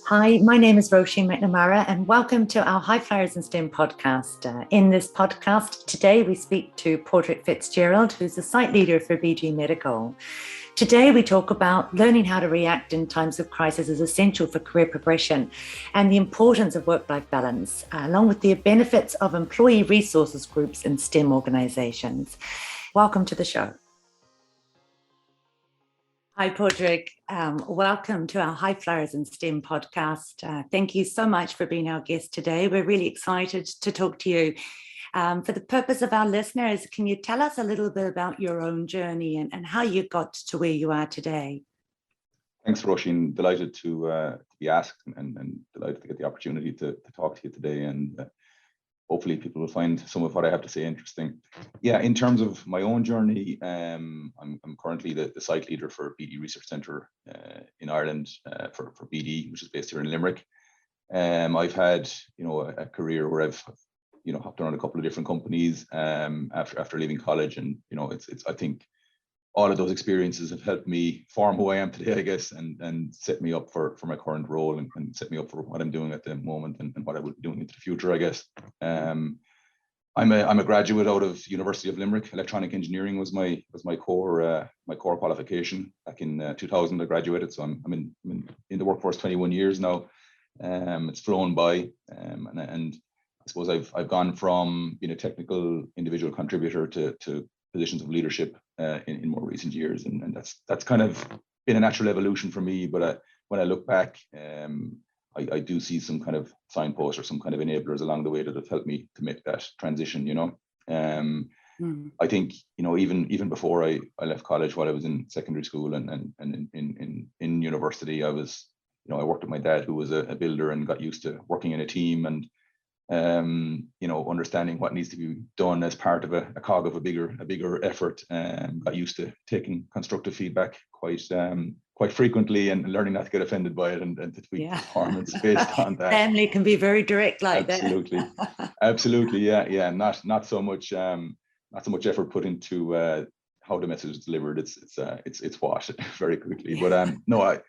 Hi, my name is Roisin McNamara and welcome to our High Flyers in STEM podcast. In this podcast today, we speak to Padraig FitzGerald, who's the site leader for BG Medical. Today, we talk about learning how to react in times of crisis is essential for career progression and the importance of work-life balance, along with the benefits of employee resources groups in STEM organizations. Welcome to the show. Hi, Padraig. Welcome to our High Flyers in STEM podcast. Thank you so much for being our guest today. We're really excited to talk to you. For the purpose of our listeners, can you tell us a little bit about your own journey and how you got to where you are today? Thanks, Roisin. Delighted to be asked and delighted to get the opportunity to talk to you today. And hopefully people will find some of what I have to say interesting. Yeah, in terms of my own journey, I'm currently the site leader for BD Research Centre in Ireland for BD, which is based here in Limerick. I've had, a career where I've, hopped around a couple of different companies after leaving college, and it's I think all of those experiences have helped me form who I am today, I guess, and set me up for my current role and set me up for what I'm doing at the moment and what I will be doing into the future, I guess. I'm a graduate out of University of Limerick. Electronic engineering was my core qualification. Back in 2000, I graduated, so I'm in the workforce 21 years now. It's flown by, and I suppose I've gone from being a technical individual contributor to positions of leadership in more recent years, and that's kind of been a natural evolution for me. But when I look back, I do see some kind of signposts or some kind of enablers along the way that have helped me to make that transition. I think even before I left college, while I was in secondary school and in university, I was I worked with my dad, who was a builder, and got used to working in a team and understanding what needs to be done as part of a cog of a bigger effort. Got used to taking constructive feedback quite frequently and learning not to get offended by it and to tweak performance based on that. Family can be very direct like absolutely. that. Absolutely, yeah. Not so much effort put into how the message is delivered. It's washed very quickly. But no, I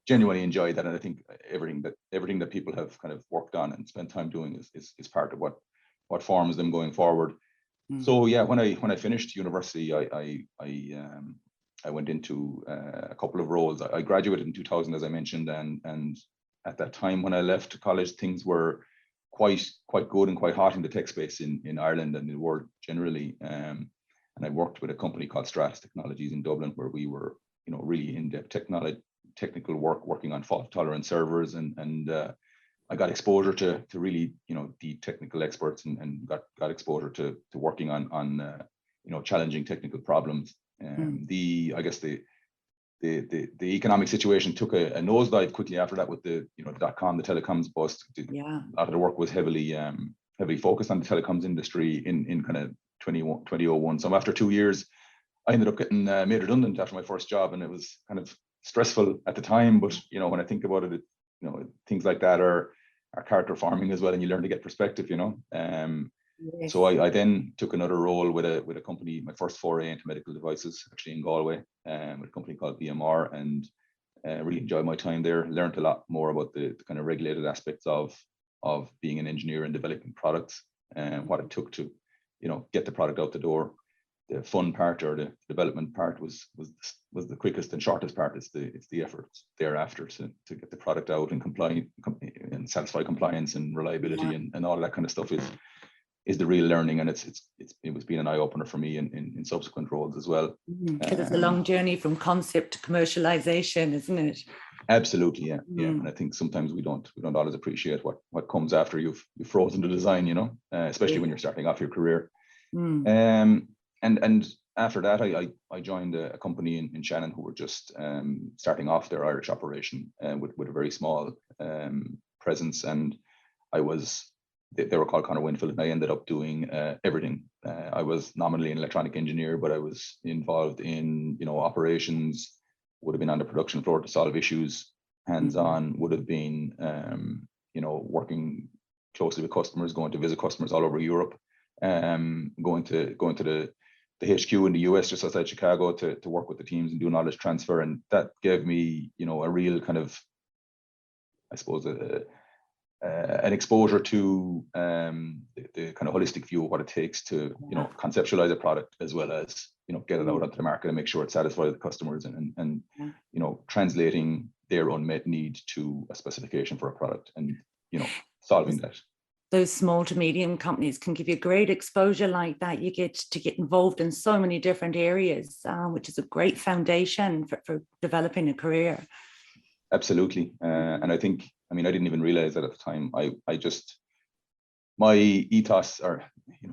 genuinely enjoy that, and I think everything that people have kind of worked on and spent time doing is part of what forms them going forward. So yeah, when I finished university, I went into a couple of roles. I graduated in 2000, as I mentioned, and at that time when I left college, things were quite good and quite hot in the tech space in Ireland and in the world generally. And I worked with a company called Stratus Technologies in Dublin, where we were really in-depth technical work, working on fault-tolerant servers, and I got exposure to really the technical experts and got exposure to working on challenging technical problems. I guess the economic situation took a nosedive quickly after that with the .com, the telecoms bust. A lot of the work was heavily focused on the telecoms industry in kind of 2001. So after 2 years, I ended up getting made redundant after my first job, and it was kind of stressful at the time. But when I think about it, things like that are character forming as well, and you learn to get perspective. Yes. So I then took another role with a company, my first foray into medical devices, actually in Galway, with a company called BMR, and really enjoyed my time there. Learned a lot more about the kind of regulated aspects of being an engineer and developing products, and what it took to get the product out the door. The fun part, or the development part, was the quickest and shortest part. It's the effort thereafter to get the product out and comply and satisfy compliance and reliability and all of that kind of stuff is the real learning, and it was been an eye opener for me in subsequent roles as well. It's a long journey from concept to commercialization, isn't it? Absolutely, yeah. And I think sometimes we don't always appreciate what comes after you've frozen the design, especially when you're starting off your career. And after that, I joined a company in Shannon who were just starting off their Irish operation with a very small presence, and they were called Connor Winfield, and I ended up doing everything. I was nominally an electronic engineer, but I was involved in operations, would have been on the production floor to solve issues, hands-on, would have been working closely with customers, going to visit customers all over Europe, going to the HQ in the US just outside Chicago to work with the teams and do knowledge transfer. And that gave me, a real kind of, I suppose, an exposure to the kind of holistic view of what it takes to, conceptualize a product, as well as, get it out onto the market and make sure it satisfies the customers, and translating their unmet need to a specification for a product, and, solving that. Those small to medium companies can give you great exposure like that. You get to get involved in so many different areas, which is a great foundation for developing a career. Absolutely. And I think, I didn't even realize that at the time. My ethos, or,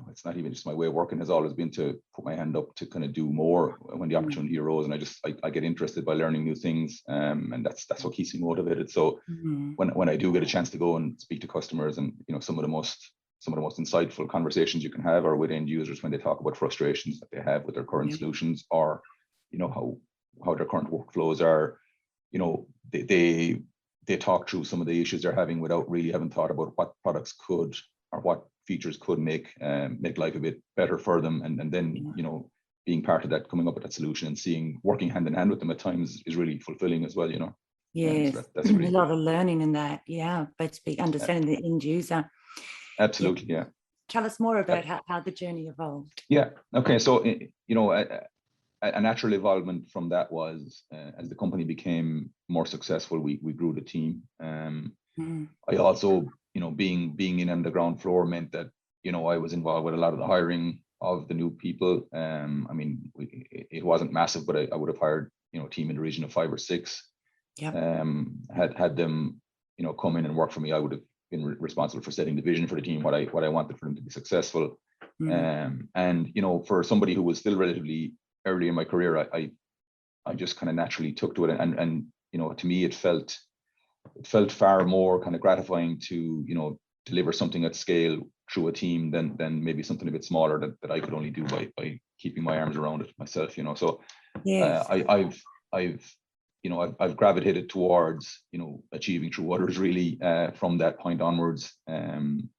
it's not even just my way of working, has always been to put my hand up to kind of do more when the opportunity arose. And I get interested by learning new things. And that's what keeps me motivated. So when I do get a chance to go and speak to customers, and, some of the most insightful conversations you can have are with end users when they talk about frustrations that they have with their current solutions, or, how their current workflows are, they talk through some of the issues they're having without really having thought about what products could, or what features could make life a bit better for them, and then being part of that, coming up with that solution, and working hand in hand with them at times is really fulfilling as well. Yes, so that's really a lot of learning in that. But understanding the end user. Absolutely, yeah. Tell us more about how the journey evolved. Yeah. Okay. So a natural evolvement from that was, as the company became more successful, we grew the team. I also, being in on the ground floor meant that, I was involved with a lot of the hiring of the new people. It wasn't massive, but I would have hired, a team in the region of 5 or 6. Had them, come in and work for me. I would have been responsible for setting the vision for the team, what I wanted for them to be successful. And, for somebody who was still relatively early in my career, I just kind of naturally took to it, and to me it felt far more kind of gratifying to deliver something at scale through a team than maybe something a bit smaller that I could only do by keeping my arms around it myself. So I've gravitated towards achieving through others, really, from that point onwards, and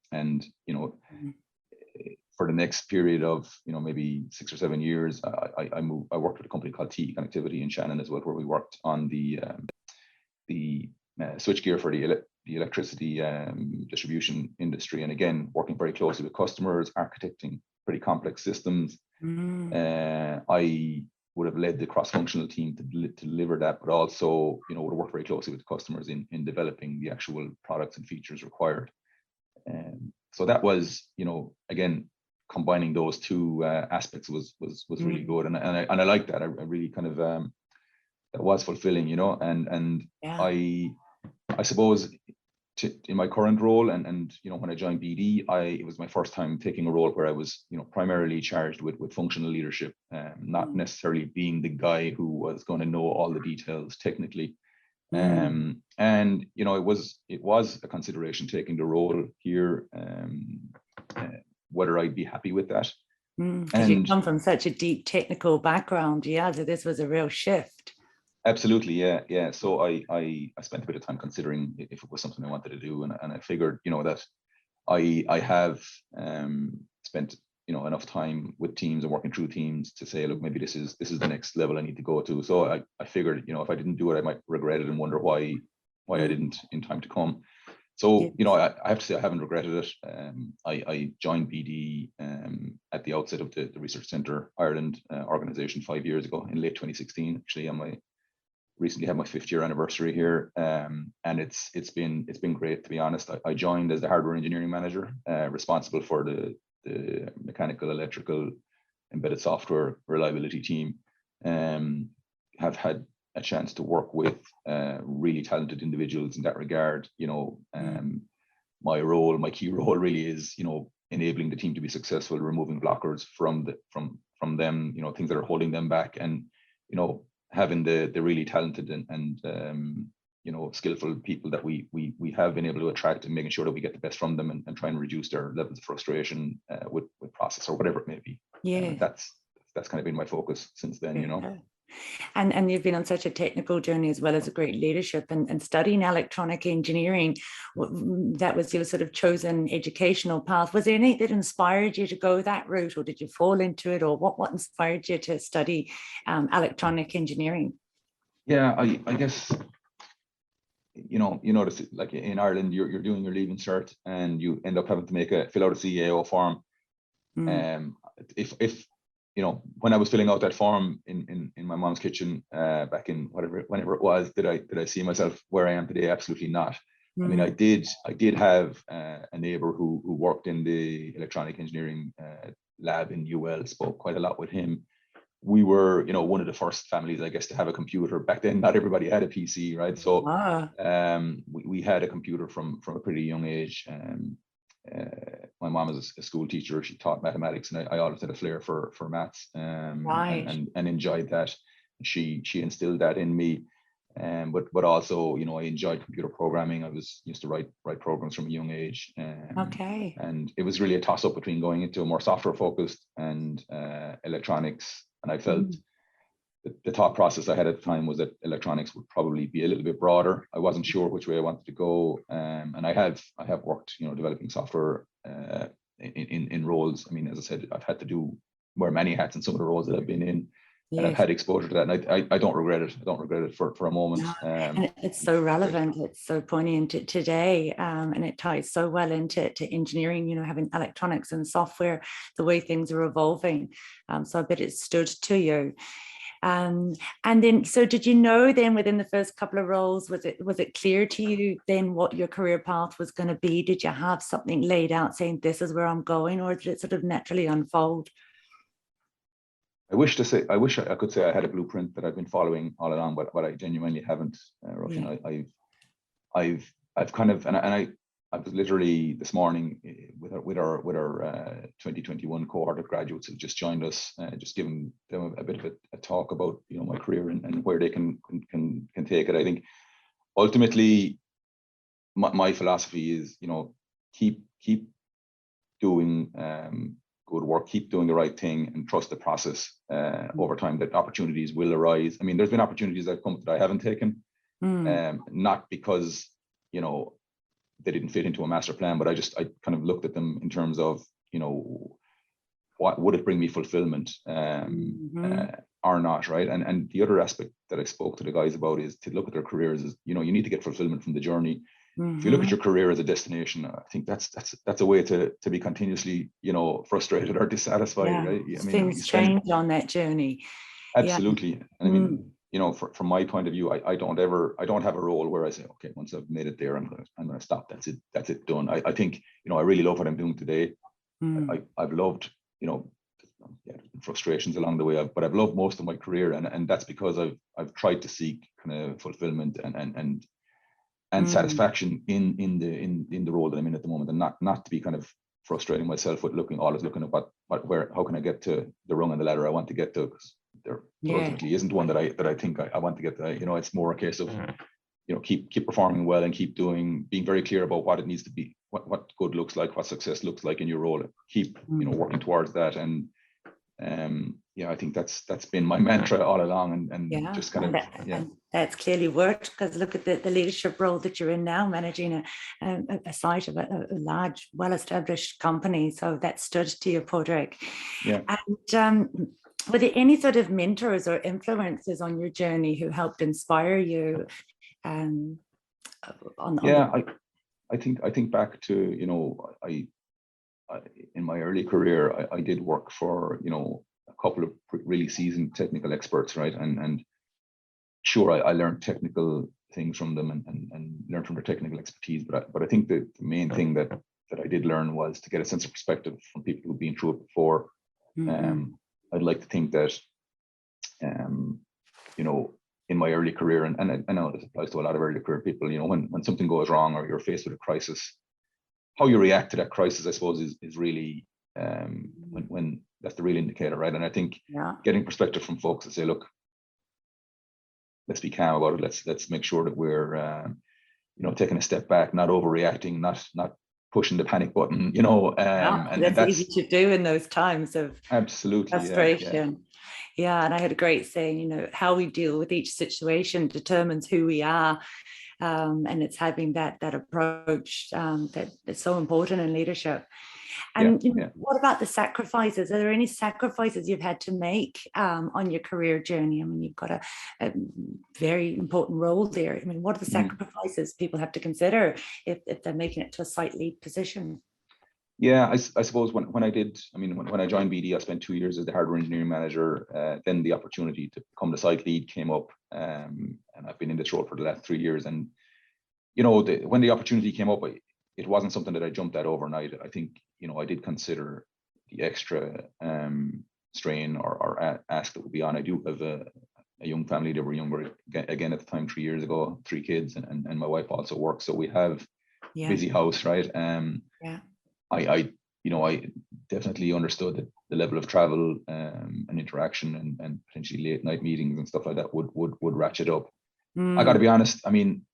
for the next period of maybe 6 or 7 years, I worked with a company called TE Connectivity in Shannon as well, where we worked on the switchgear for the electricity distribution industry, and again working very closely with customers, architecting pretty complex systems. I would have led the cross-functional team to deliver that, but also would have worked very closely with customers in developing the actual products and features required. So that was, again, combining those two aspects was really good, and I like that. I really kind of that was fulfilling, and I suppose in my current role, and when I joined BD, it was my first time taking a role where I was primarily charged with functional leadership, not necessarily being the guy who was going to know all the details technically. And it was a consideration taking the role here, whether I'd be happy with that. Because you come from such a deep technical background, so this was a real shift. Absolutely, yeah. So I spent a bit of time considering if it was something I wanted to do, and I figured, that I have spent enough time with teams and working through teams to say, look, maybe this is the next level I need to go to. So I figured, if I didn't do it, I might regret it and wonder why I didn't in time to come. So I have to say I haven't regretted it. I joined BD at the outset of the Research Centre Ireland organization 5 years ago, in late 2016. Actually, recently had my 5th year anniversary here, and it's been great, to be honest. I joined as the hardware engineering manager, responsible for the mechanical, electrical, embedded software reliability team. Have had a chance to work with really talented individuals in that regard. My key role really is enabling the team to be successful, removing blockers from them, things that are holding them back, and having the really talented and skillful people that we have been able to attract, and making sure that we get the best from them, and try and reduce their levels of frustration with process or whatever it may be. That's kind of been my focus since then. And you've been on such a technical journey as well as a great leadership, and studying electronic engineering. That was your sort of chosen educational path. Was there anything that inspired you to go that route, or did you fall into it, or what inspired you to study electronic engineering? Yeah, I guess you notice like in Ireland, you're doing your leaving cert and you end up having to fill out a CAO form. If when I was filling out that form in my mom's kitchen back in whenever it was, did I see myself where I am today? Absolutely not. I mean, I did have a neighbor who worked in the electronic engineering lab in UL, spoke quite a lot with him. We were, one of the first families, I guess, to have a computer. Back then, not everybody had a PC, right? So we had a computer from a pretty young age. My mom is a school teacher. She taught mathematics, and I always had a flair for maths, and enjoyed that. She instilled that in me. But also, I enjoyed computer programming. I used to write programs from a young age. And it was really a toss up between going into a more software focused and electronics. And I felt the thought process I had at the time was that electronics would probably be a little bit broader. I wasn't sure which way I wanted to go. And I have worked, developing software in roles. I mean, as I said, I've had to wear many hats in some of the roles that I've been in. And I've had exposure to that, and I don't regret it. I don't regret it for a moment. And it's so relevant. It's so poignant today, and it ties so well into engineering. Having electronics and software, the way things are evolving. So I bet it stood to you. And then, so did you know then within the first couple of roles, was it clear to you then what your career path was going to be? Did you have something laid out saying this is where I'm going, or did it sort of naturally unfold? I wish I could say I had a blueprint that I've been following all along, but I genuinely haven't. Roisin. I've kind of, and I was literally this morning with our 2021 cohort of graduates who just joined us, just giving them a bit of a talk about my career and where they can take it. I think ultimately my philosophy is keep doing good work, keep doing the right thing, and trust the process. Over time that opportunities will arise. I mean, there's been opportunities that come that I haven't taken, not because they didn't fit into a master plan, but I kind of looked at them in terms of what would it bring me fulfillment or not, right? And the other aspect that I spoke to the guys about is to look at their careers is you need to get fulfillment from the journey. If you look at your career as a destination, I think that's a way to be continuously, frustrated or dissatisfied, right? I mean, things change on that journey. Absolutely. Yeah. And I mean, from my point of view, I don't have a role where I say, okay, once I've made it there, I'm gonna stop. That's it, done. I think, I really love what I'm doing today. I've loved, frustrations along the way, but I've loved most of my career, and that's because I've tried to seek kind of fulfillment and satisfaction in the role that I'm in at the moment, and not to be kind of frustrating myself with always looking at how can I get to the rung on the ladder I want to get to, because there ultimately isn't one that I think I want to get to. It's more a case of keep performing well and keep being very clear about what it needs to be, what good looks like, what success looks like in your role. Keep working towards that, and I think that's been my mantra all along, and just kind of and that's clearly worked, because look at the leadership role that you're in now, managing a site of a large, well-established company. So that stood to you, Padraig. Yeah. And were there any sort of mentors or influences on your journey who helped inspire you? I think back to I in my early career, I did work for a couple of really seasoned technical experts, right? And sure, I learned technical things from them and learned from their technical expertise. But I think the main thing that I did learn was to get a sense of perspective from people who've been through it before. I'd like to think that in my early career, and I know this applies to a lot of early career people, when something goes wrong or you're faced with a crisis, how you react to that crisis, I suppose, is really when that's the real indicator, right? And I think getting perspective from folks that say, look, let's be calm about it. Let's make sure that we're taking a step back, not overreacting, not pushing the panic button, and that's easy to do in those times of absolutely frustration. Yeah, and I had a great saying, how we deal with each situation determines who we are. And it's having that approach that is so important in leadership. And what about the sacrifices? Are there any sacrifices you've had to make on your career journey? I mean, you've got a very important role there. I mean, what are the sacrifices people have to consider if they're making it to a site lead position? Yeah, I suppose when I joined BD, I spent 2 years as the hardware engineering manager. Then the opportunity to become the site lead came up, and I've been in this role for the last 3 years. And when the opportunity came up, it wasn't something that I jumped at overnight. I think I did consider the extra strain or ask that would be on. I do have a young family. They were younger again at the time, 3 years ago, 3 kids, and my wife also works, so we have a busy house, right? I definitely understood that the level of travel and interaction and potentially late night meetings and stuff like that would ratchet up. I got to be honest. I mean,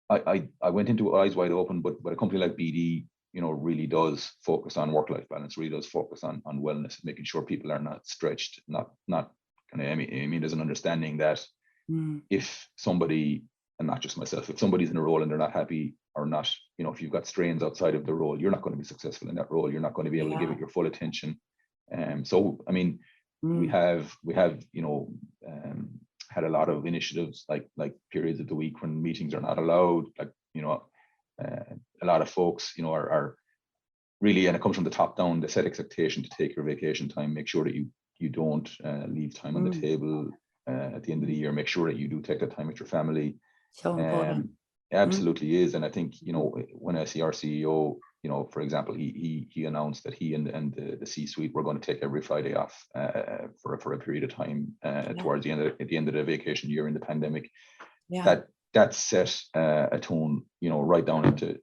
I went into it eyes wide open, but a company like BD, really does focus on work-life balance, really does focus on wellness, making sure people are not stretched, not kind of. I mean, there's an understanding that if somebody, and not just myself, if somebody's in a role and they're not happy or not, if you've got strains outside of the role, you're not going to be successful in that role. You're not going to be able to give it your full attention. So, I mean, we have had a lot of initiatives like periods of the week when meetings are not allowed. Like, a lot of folks, are really, and it comes from the top down, they set expectation to take your vacation time, make sure that you don't leave time on the table at the end of the year, make sure that you do take that time with your family. So important. Absolutely is. And I think, when I see our CEO, for example, he announced that he and the C-suite were going to take every Friday off for a period of time towards the end of the vacation year in the pandemic. That set a tone, right down into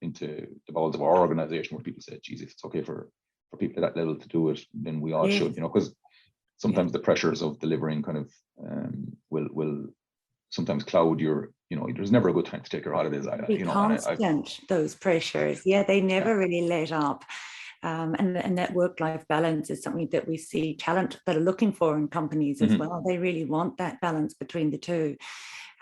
the bowels of our organization, where people said, geez, if it's okay for people at that level to do it, then we all should, because sometimes the pressures of delivering kind of will sometimes cloud your, there's never a good time to take your holidays. Constant, those pressures. They never really let up. And that work-life balance is something that we see talent that are looking for in companies as well. They really want that balance between the two.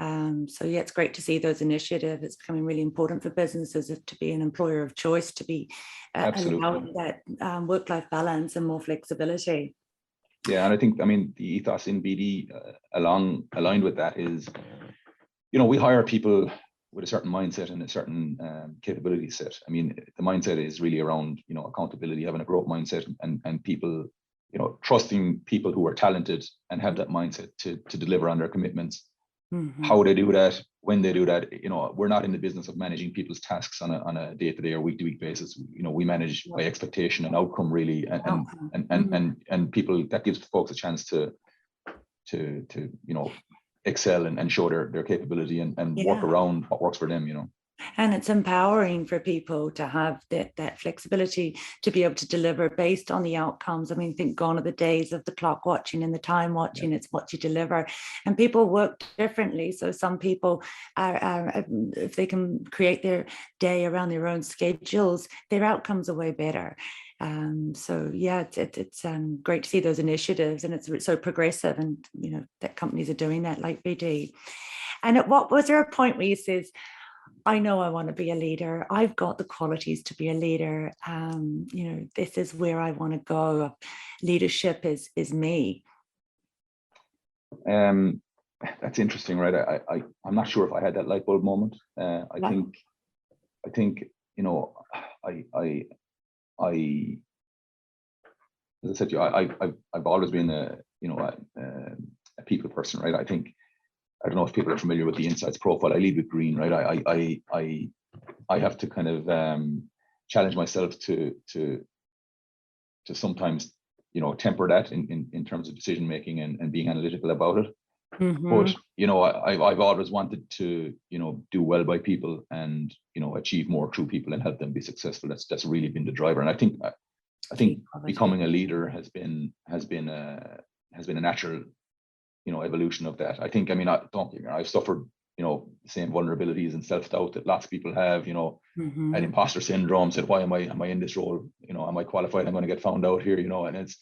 So it's great to see those initiatives. It's becoming really important for businesses to be an employer of choice, to be allowing that work-life balance and more flexibility. Yeah, and I think, the ethos in BD aligned with that is, we hire people with a certain mindset and a certain capability set. I mean, the mindset is really around, accountability, having a growth mindset, and people, trusting people who are talented and have that mindset to deliver on their commitments. How they do that, when they do that, we're not in the business of managing people's tasks on a day-to-day or week-to-week basis. We manage by expectation and outcome, really, and people, that gives folks a chance to excel and show their capability and work around what works for them. And it's empowering for people to have that flexibility to be able to deliver based on the outcomes. I mean, think gone are the days of the clock watching and the time watching. It's what you deliver. And people work differently. So some people are if they can create their day around their own schedules, their outcomes are way better. So it's great to see those initiatives, and it's so progressive, and that companies are doing that, like BD. And what was there a point where you says, I know I want to be a leader. I've got the qualities to be a leader. This is where I want to go. Leadership is me. That's interesting, right? I'm not sure if I had that light bulb moment. I think as I said to you, I've always been a people person, right? I don't know if people are familiar with the Insights profile. I lead with green, right? I have to kind of challenge myself to sometimes, temper that in terms of decision making and being analytical about it. But I've always wanted to do well by people and achieve more through people and help them be successful. That's really been the driver. And I think becoming a leader has been a natural evolution of that. I think, I've suffered, the same vulnerabilities and self-doubt that lots of people have, and imposter syndrome, said, why am I in this role? Am I qualified? I'm going to get found out here, and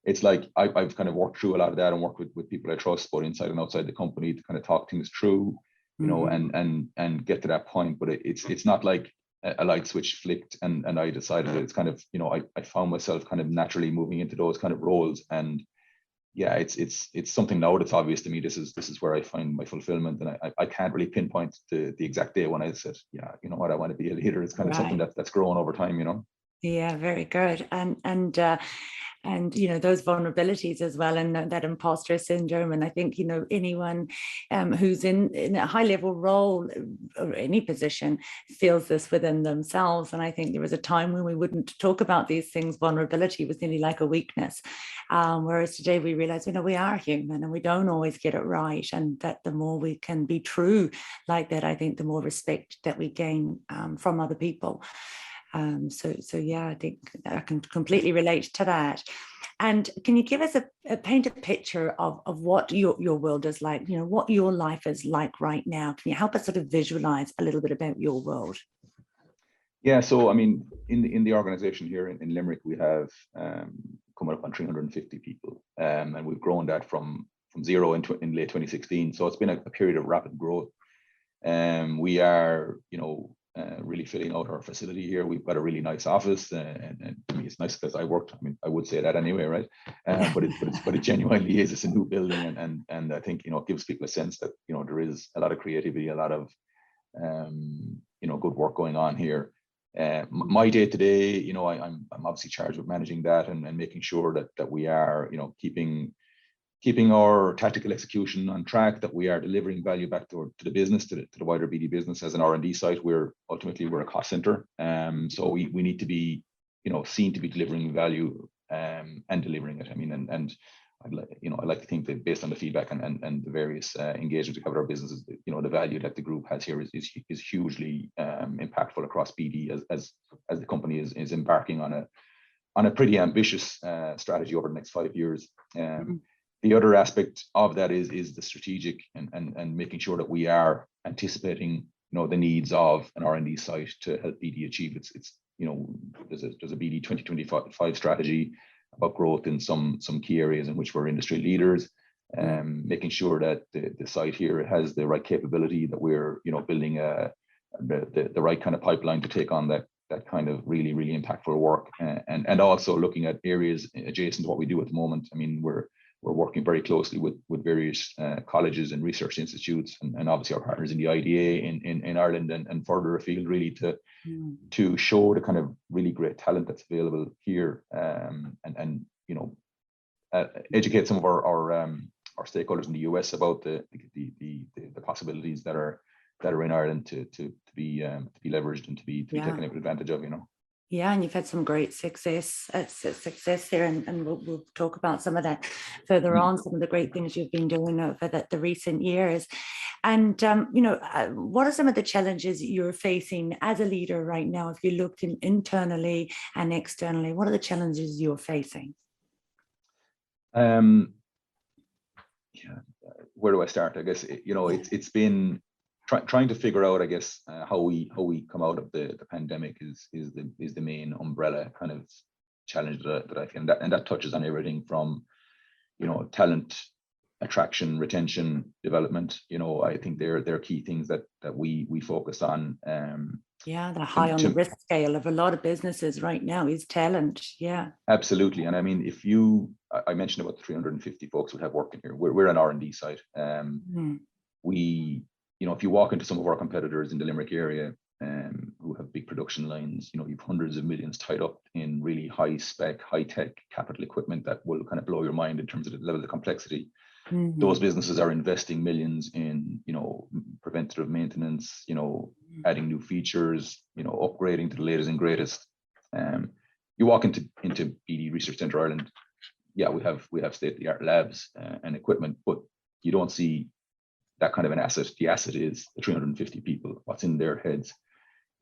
it's like, I've kind of worked through a lot of that and worked with people I trust, both inside and outside the company, to kind of talk things through, and get to that point. But it's not like a light switch flicked, and I decided that it's kind of, I found myself kind of naturally moving into those kind of roles. And yeah, it's something now that's obvious to me. This is where I find my fulfillment, and I can't really pinpoint the exact day when I said, yeah, you know what, I want to be a leader. It's kind of something that's grown over time. Yeah, very good. And those vulnerabilities as well, and that imposter syndrome. And I think anyone who's in a high level role or any position feels this within themselves. And I think there was a time when we wouldn't talk about these things. Vulnerability was nearly like a weakness, whereas today we realize we are human and we don't always get it right, and that the more we can be true like that, I think the more respect that we gain from other people. So yeah, I think I can completely relate to that. And can you give us paint a picture of what your world is like, what your life is like right now? Can you help us sort of visualize a little bit about your world? Yeah, so I mean, in the organization here in Limerick, we have coming up on 350 people, and we've grown that from zero in late 2016. So it's been a period of rapid growth. We are, really filling out our facility here. We've got a really nice office, and to me, it's nice because I would say that anyway, right? But it genuinely is. It's a new building, and I think it gives people a sense that there is a lot of creativity, a lot of good work going on here. My day to day, I'm obviously charged with managing that and making sure that we are keeping our tactical execution on track, that we are delivering value back to the business, to the wider BD business. As an R&D site, we're a cost center. So we need to be, seen to be delivering value and delivering it. I mean, and I like to think that based on the feedback and the various engagements we have with our businesses, the value that the group has here is hugely impactful across BD as the company is embarking on a pretty ambitious strategy over the next 5 years. The other aspect of that is the strategic and making sure that we are anticipating, the needs of an R&D site to help BD achieve its there's a BD 2025 strategy about growth in some key areas in which we're industry leaders, making sure that the site here has the right capability, that we're building the right kind of pipeline to take on that kind of really, really impactful work, and also looking at areas adjacent to what we do at the moment. I mean, we're working very closely with various colleges and research institutes, and obviously our partners in the IDA in Ireland and further afield, really to show the kind of really great talent that's available here, and educate some of our stakeholders in the US about the possibilities that are in Ireland to be leveraged and to be taken advantage of. Yeah, and you've had some great success there, and we'll talk about some of that further on, some of the great things you've been doing over the recent years. And, what are some of the challenges you're facing as a leader right now? If you look internally and externally, what are the challenges you're facing? Where do I start? I guess, it's been trying to figure out, I guess, how we come out of the pandemic is the main umbrella kind of challenge that I feel, and that touches on everything from talent attraction, retention, development. I think they're key things that we focus on. They're high on the risk scale of a lot of businesses right now is talent. Yeah, absolutely. And I mean, I mentioned about the 350 folks we have working here. We're an R&D site. If you walk into some of our competitors in the Limerick area, who have big production lines, you've hundreds of millions tied up in really high spec, high tech capital equipment that will kind of blow your mind in terms of the level of complexity. Those businesses are investing millions in, preventative maintenance, adding new features, upgrading to the latest and greatest. You walk into BD Research Centre Ireland, we have state-of-the-art labs and equipment, but you don't see that kind of an asset. The asset is the 350 people, what's in their heads,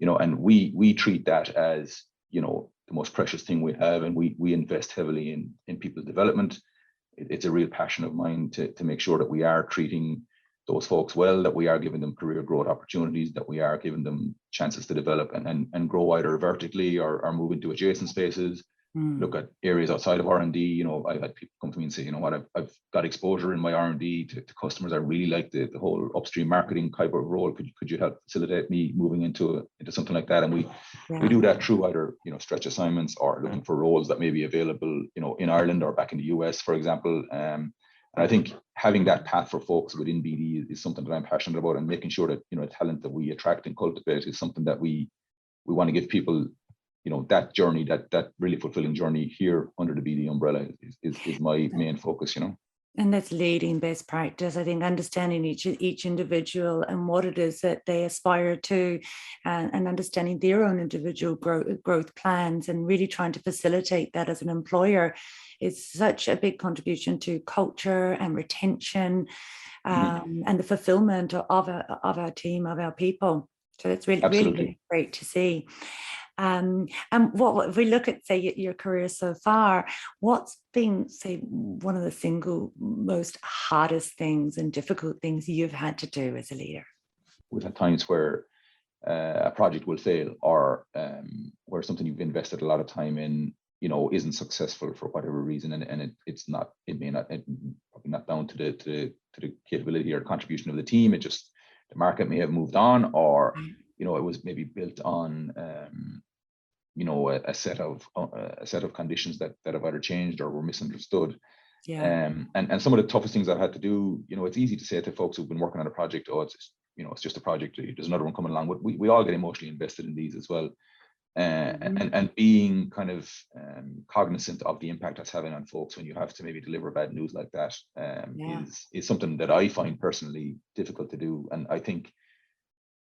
and we treat that as, the most precious thing we have, and we invest heavily in people's development. It's a real passion of mine to make sure that we are treating those folks well, that we are giving them career growth opportunities, that we are giving them chances to develop and grow either vertically or move into adjacent spaces, look at areas outside of R&D. You know, I've had people come to me and say, you know what, I've got exposure in my R&D to customers. I really like the whole upstream marketing type of role. Could you help facilitate me moving into something like that? And we do that through either, you know, stretch assignments or looking for roles that may be available, you know, in Ireland or back in the US, for example. And I think having that path for folks within BD is something that I'm passionate about, and making sure that, you know, talent that we attract and cultivate is something that we want to give people, you know, that journey, that really fulfilling journey here under the BD umbrella is my main focus, you know. And that's leading best practice. I think understanding each individual and what it is that they aspire to, and understanding their own individual growth plans, and really trying to facilitate that as an employer is such a big contribution to culture and retention, and the fulfillment of our team, of our people. So it's really, really great to see. And what if we look at, say, your career so far, what's been, say, one of the single most hardest things and difficult things you've had to do as a leader? We've had times where a project will fail, or where something you've invested a lot of time in, you know, isn't successful for whatever reason, and it's probably not down to the capability or contribution of the team. It just, the market may have moved on, or you know, it was maybe built on you know, a set of conditions that have either changed or were misunderstood. And some of the toughest things I've had to do, you know, it's easy to say to folks who've been working on a project, oh, it's, you know, it's just a project, there's another one coming along. But we all get emotionally invested in these as well. And being kind of cognizant of the impact that's having on folks when you have to maybe deliver bad news like that is something that I find personally difficult to do. And I think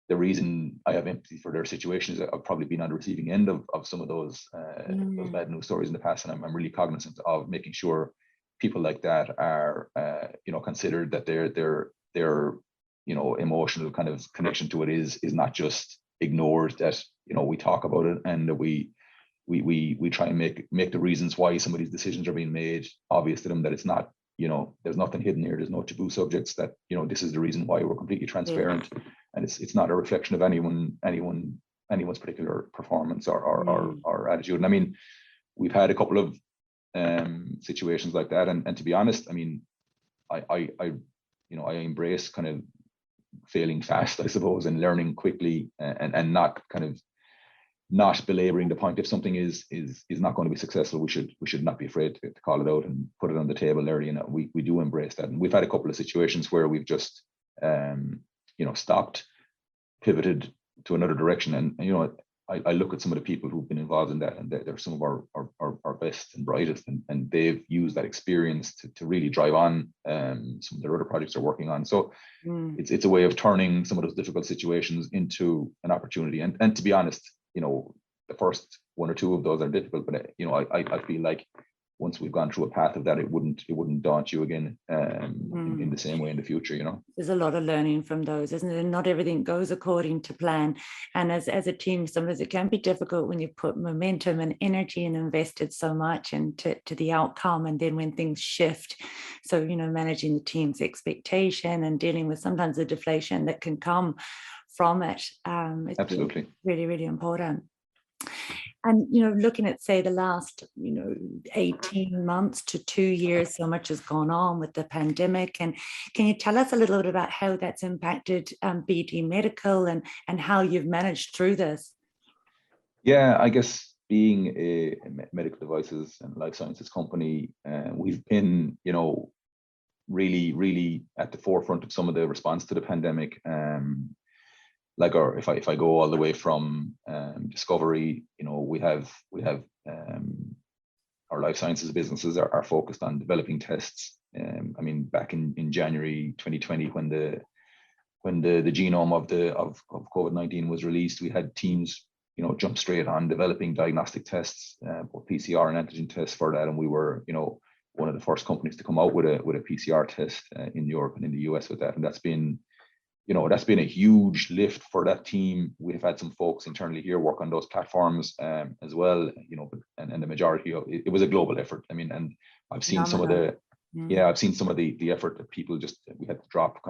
the reason I have empathy for their situation is I've probably been on the receiving end of some of those bad news stories in the past, and I'm really cognizant of making sure people like that are you know, considered, that their you know, emotional kind of connection to it is not just ignored, that, you know, we talk about it, and that we try and make the reasons why some of these decisions are being made obvious to them, that it's not, you know, there's nothing hidden here, there's no taboo subjects, that, you know, this is the reason why. We're completely transparent. And it's not a reflection of anyone's particular performance or attitude. And I mean, we've had a couple of situations like that, and to be honest, I mean, I you know, I embrace kind of failing fast, I suppose, and learning quickly, and not kind of not belaboring the point. If something is not going to be successful, we should not be afraid to call it out and put it on the table early. You know, we do embrace that, and we've had a couple of situations where we've just you know, stopped, pivoted to another direction. And you know, I look at some of the people who've been involved in that, and they're some of our best and brightest, and they've used that experience to really drive on some of their other projects they're working on. So it's a way of turning some of those difficult situations into an opportunity. And to be honest, you know, the first one or two of those are difficult, but you know, I feel like once we've gone through a path of that, it wouldn't daunt you again in the same way in the future, you know. There's a lot of learning from those, isn't it? And not everything goes according to plan. And as a team, sometimes it can be difficult when you put momentum and energy and invested so much into the outcome, and then when things shift. So, you know, managing the team's expectation and dealing with sometimes the deflation that can come from it. It's absolutely really, really important. And, you know, looking at, say, the last, you know, 18 months to 2 years, so much has gone on with the pandemic. And can you tell us a little bit about how that's impacted BD Medical and how you've managed through this? Yeah, I guess being a medical devices and life sciences company, we've been, you know, really, really at the forefront of some of the response to the pandemic. Like, or if I go all the way from discovery, you know, we have our life sciences businesses are focused on developing tests. I mean, back in January 2020, when the genome of COVID-19 was released, we had teams, you know, jump straight on developing diagnostic tests, both PCR and antigen tests for that, and we were, you know, one of the first companies to come out with a PCR test in Europe and in the US with that, and that's been a huge lift for that team. We've had some folks internally here work on those platforms as well, you know, and the majority of it was a global effort. I mean, and I've seen some of the effort that people we had to drop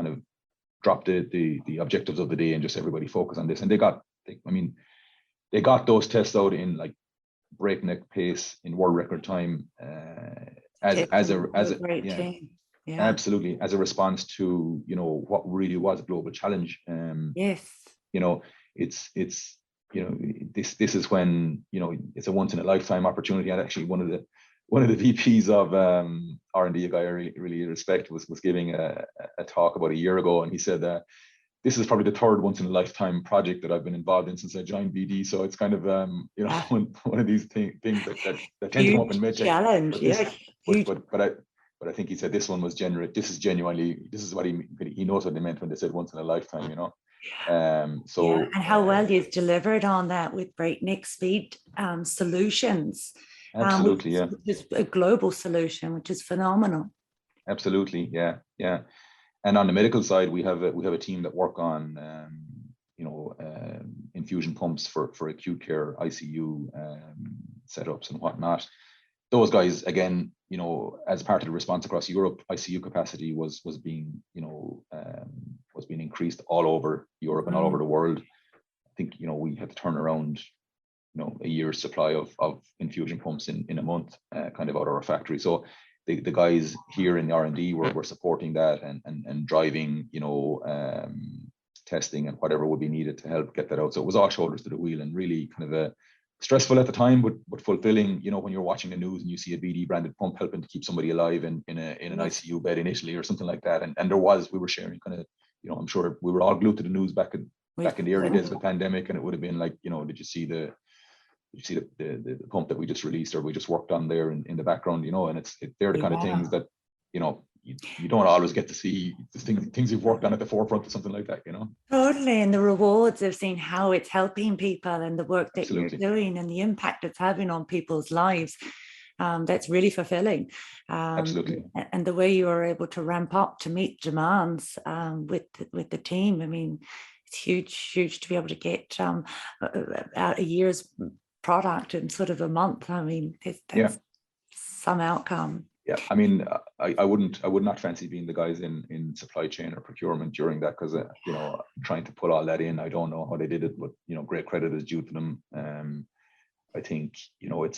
the objectives of the day and just everybody focus on this. And they got those tests out in like breakneck pace in world record time, as a great yeah, team. Yeah. absolutely, as a response to, you know, what really was a global challenge. Yes. You know, it's you know, this is when, you know, it's a once in a lifetime opportunity. And actually one of the VPs of R&D, a guy I really respect, was giving a talk about a year ago, and he said that this is probably the third once in a lifetime project that I've been involved in since I joined BD. So it's kind of you know, one of these things that tend to come up in medtech. Challenge, But this, yeah. Huge. But I think he said this one was genuine. This is genuinely, this is what he knows what they meant when they said once in a lifetime, you know. So yeah, and how well you've delivered on that with breakneck speed solutions. Absolutely, yeah. Which is a global solution, which is phenomenal. Absolutely, yeah, yeah. And on the medical side, we have a team that work on you know, infusion pumps for acute care, ICU setups and whatnot. Those guys, again, you know, as part of the response across Europe, ICU capacity was being, you know, was being increased all over Europe and all over the world. I think, you know, we had to turn around, you know, a year's supply of infusion pumps in a month, kind of out of our factory. So the guys here in the R&D were supporting that and driving, you know, testing and whatever would be needed to help get that out. So it was all shoulders to the wheel, and really kind of a stressful at the time, but fulfilling, you know, when you're watching the news and you see a BD branded pump helping to keep somebody alive in an ICU bed in Italy or something like that. And we were sharing kind of, you know, I'm sure we were all glued to the news back in the early days of the pandemic, and it would have been like, you know, did you see the pump that we just released or we just worked on there in the background, you know? And they're the kind of things that, you know, you don't always get to see, the things you've worked on at the forefront of something like that, you know? Totally. And the rewards of seeing how it's helping people and the work that Absolutely. you're doing and the impact it's having on people's lives. That's really fulfilling. Absolutely. And the way you are able to ramp up to meet demands with the team. I mean, it's huge to be able to get out a year's product in sort of a month. I mean, that's some outcome. Yeah, I mean, I would not fancy being the guys in supply chain or procurement during that, because you know, trying to put all that in, I don't know how they did it, but you know, great credit is due to them. I think, you know, it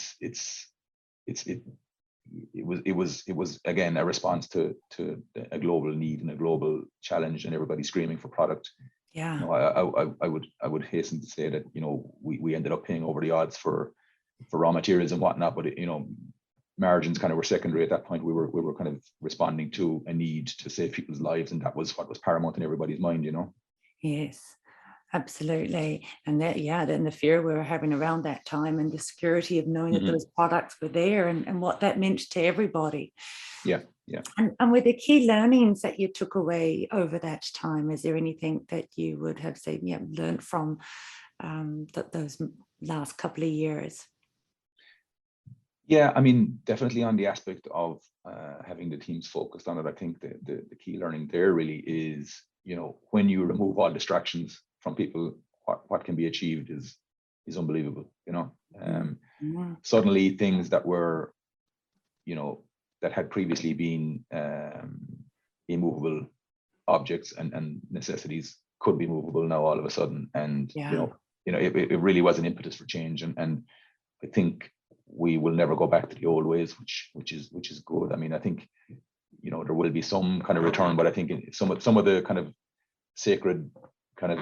was again a response to a global need and a global challenge, and everybody screaming for product. Yeah. You know, I would hasten to say that, you know, we ended up paying over the odds for raw materials and whatnot, but you know, margins kind of were secondary at that point. We were kind of responding to a need to save people's lives, and that was what was paramount in everybody's mind, you know. Yes, absolutely. And that, yeah, then the fear we were having around that time, and the security of knowing that those products were there, and what that meant to everybody. Yeah, yeah. And with the key learnings that you took away over that time, is there anything that you would have said, yeah, learned from those last couple of years? Yeah, I mean, definitely on the aspect of having the teams focused on it. I think the key learning there really is, you know, when you remove all distractions from people, what can be achieved is unbelievable, you know. Suddenly things that were, you know, that had previously been immovable objects and necessities could be movable now all of a sudden. And you know, it really was an impetus for change, and I think we will never go back to the old ways, which is good. I mean, I think, you know, there will be some kind of return, but I think some of the kind of sacred cows,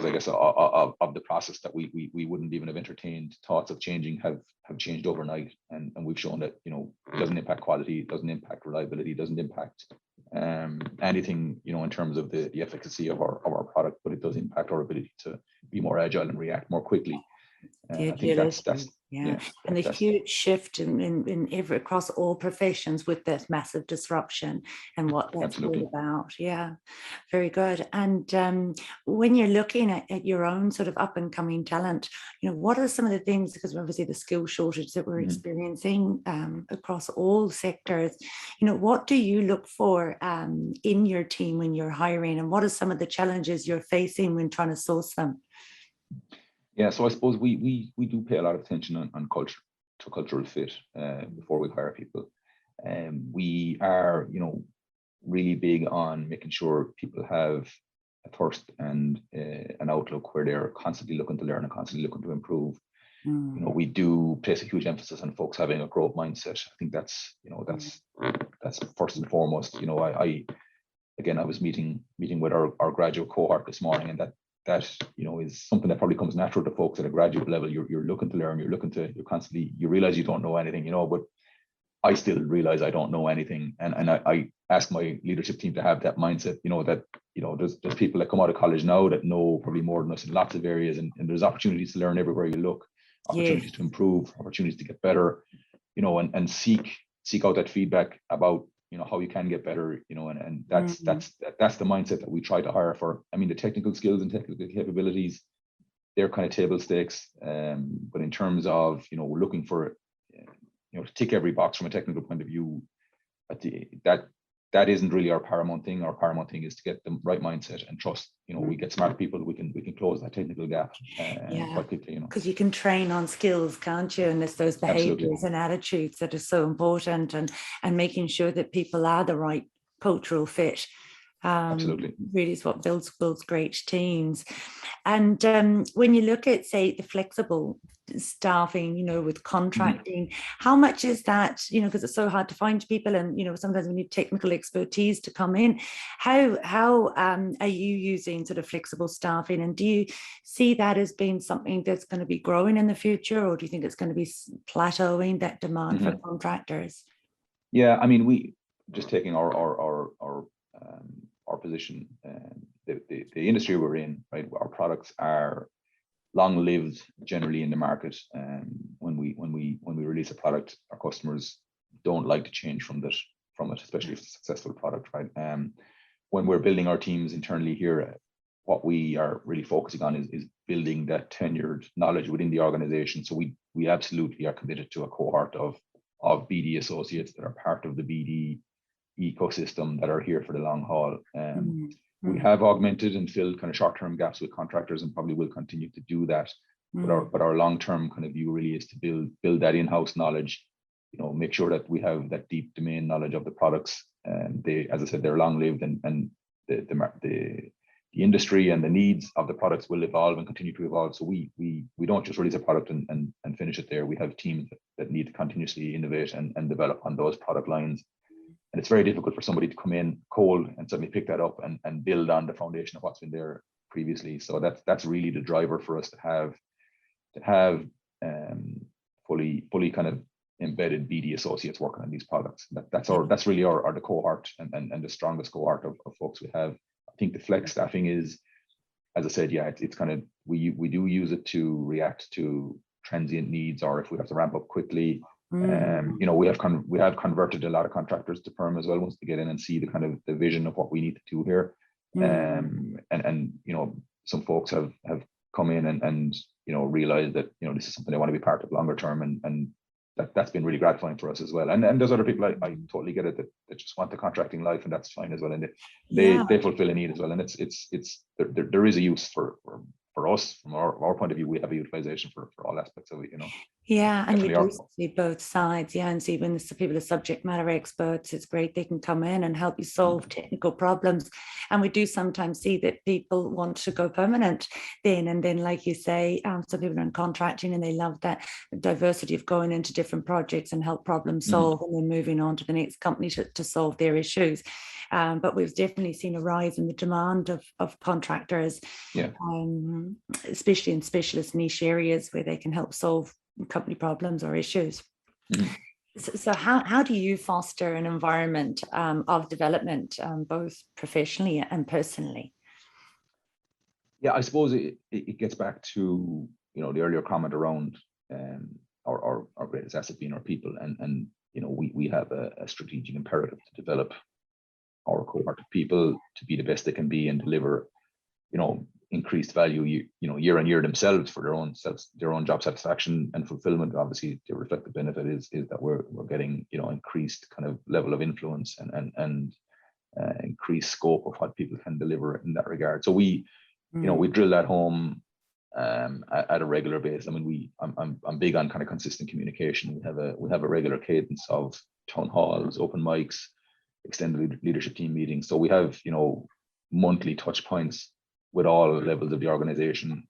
I guess, of the process that we wouldn't even have entertained thoughts of changing have changed overnight, and we've shown that, you know, it doesn't impact quality, it doesn't impact reliability, it doesn't impact anything, you know, in terms of the efficacy of our product, but it does impact our ability to be more agile and react more quickly. I think that's and the huge shift in every, across all professions, with this massive disruption and what that's all about. Yeah, very good. And when you're looking at your own sort of up and coming talent, you know, what are some of the things, because obviously the skill shortage that we're experiencing across all sectors, you know, what do you look for in your team when you're hiring, and what are some of the challenges you're facing when trying to source them? Yeah, so I suppose we do pay a lot of attention on culture, to cultural fit before we hire people. We are, you know, really big on making sure people have a thirst and an outlook where they're constantly looking to learn and constantly looking to improve. we do place a huge emphasis on folks having a growth mindset. I think that's first and foremost. I was meeting with our graduate cohort this morning, and that is something that probably comes natural to folks at a graduate level. You're looking to learn, you realize you don't know anything, but I still realize I don't know anything. And I ask my leadership team to have that mindset, there's people that come out of college now that know probably more than us in lots of areas, and there's opportunities to learn everywhere you look, opportunities to improve, opportunities to get better, and seek out that feedback about how you can get better, and that's the mindset that we try to hire for. I mean, the technical skills and technical capabilities, they're kind of table stakes, but in terms of we're looking for to tick every box from a technical point of view, that isn't really our paramount thing. Our paramount thing is to get the right mindset and trust. We get smart people, we can close that technical gap quite quickly. Because you can train on skills, can't you? And it's those behaviors and attitudes that are so important, and making sure that people are the right cultural fit. Absolutely, really is what builds great teams. And when you look at, say, the flexible staffing, with contracting, how much is that, because it's so hard to find people, and sometimes we need technical expertise to come in. How are you using sort of flexible staffing, and do you see that as being something that's going to be growing in the future, or do you think it's going to be plateauing, that demand for contractors? Yeah, I mean, we just taking our position, the industry we're in, right? Our products are long-lived generally in the market. When we release a product, our customers don't like to change from it, especially if it's a successful product, right? When we're building our teams internally here, what we are really focusing on is building that tenured knowledge within the organization. So we absolutely are committed to a cohort of BD associates that are part of the BD ecosystem, that are here for the long haul. We have augmented and filled kind of short-term gaps with contractors, and probably will continue to do that. But our long-term kind of view really is to build that in-house knowledge, make sure that we have that deep domain knowledge of the products. And as I said, they're long-lived, and the industry and the needs of the products will evolve and continue to evolve. So we don't just release a product and finish it there. We have teams that need to continuously innovate and develop on those product lines. And it's very difficult for somebody to come in cold and suddenly pick that up and build on the foundation of what's been there previously. So that's really the driver for us to have fully kind of embedded BD associates working on these products. That's really the cohort and the strongest cohort of folks we have. I think the flex staffing is, as I said, it's kind of, we do use it to react to transient needs, or if we have to ramp up quickly. We have converted a lot of contractors to perm as well, once they get in and see the kind of the vision of what we need to do here. And some folks have come in and realized that this is something they want to be part of longer term, and that's been really gratifying for us as well. And there's other people, I totally get it, that just want the contracting life, and that's fine as well, and they fulfill a need as well. And there is a use for us from our point of view. We have a utilization for all aspects of it, Yeah, and you do see both sides, and see when the people are subject matter experts, it's great, they can come in and help you solve technical problems. And we do sometimes see that people want to go permanent then, and then, like you say, some people are in contracting and they love that diversity of going into different projects and help problem solve, and then moving on to the next company to solve their issues. But we've definitely seen a rise in the demand of contractors, especially in specialist niche areas where they can help solve company problems or issues. So how do you foster an environment of development, both professionally and personally? Yeah, I suppose it gets back to the earlier comment around our greatest asset being our people, and we have a strategic imperative to develop our cohort of people to be the best they can be and deliver increased value year on year themselves for their own job satisfaction and fulfillment. Obviously, the reflected benefit is that we're getting increased kind of level of influence and increased scope of what people can deliver in that regard. So we drill that home at a regular basis. I mean, I'm big on kind of consistent communication. We have a regular cadence of town halls, open mics, extended leadership team meetings. So we have monthly touch points with all levels of the organization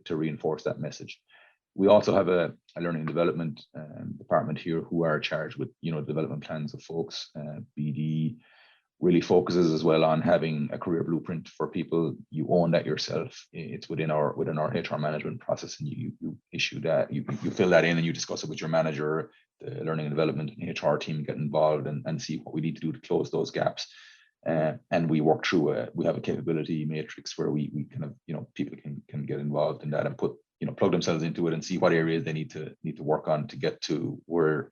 to reinforce that message. We also have a learning and development department here who are charged with, development plans of folks. BD really focuses as well on having a career blueprint for people. You own that yourself. It's within our HR management process, and you issue that. You fill that in and you discuss it with your manager. The learning and development and HR team get involved and see what we need to do to close those gaps. And we work through we have a capability matrix where we kind of, people can get involved in that and put, plug themselves into it and see what areas they need to work on to get to where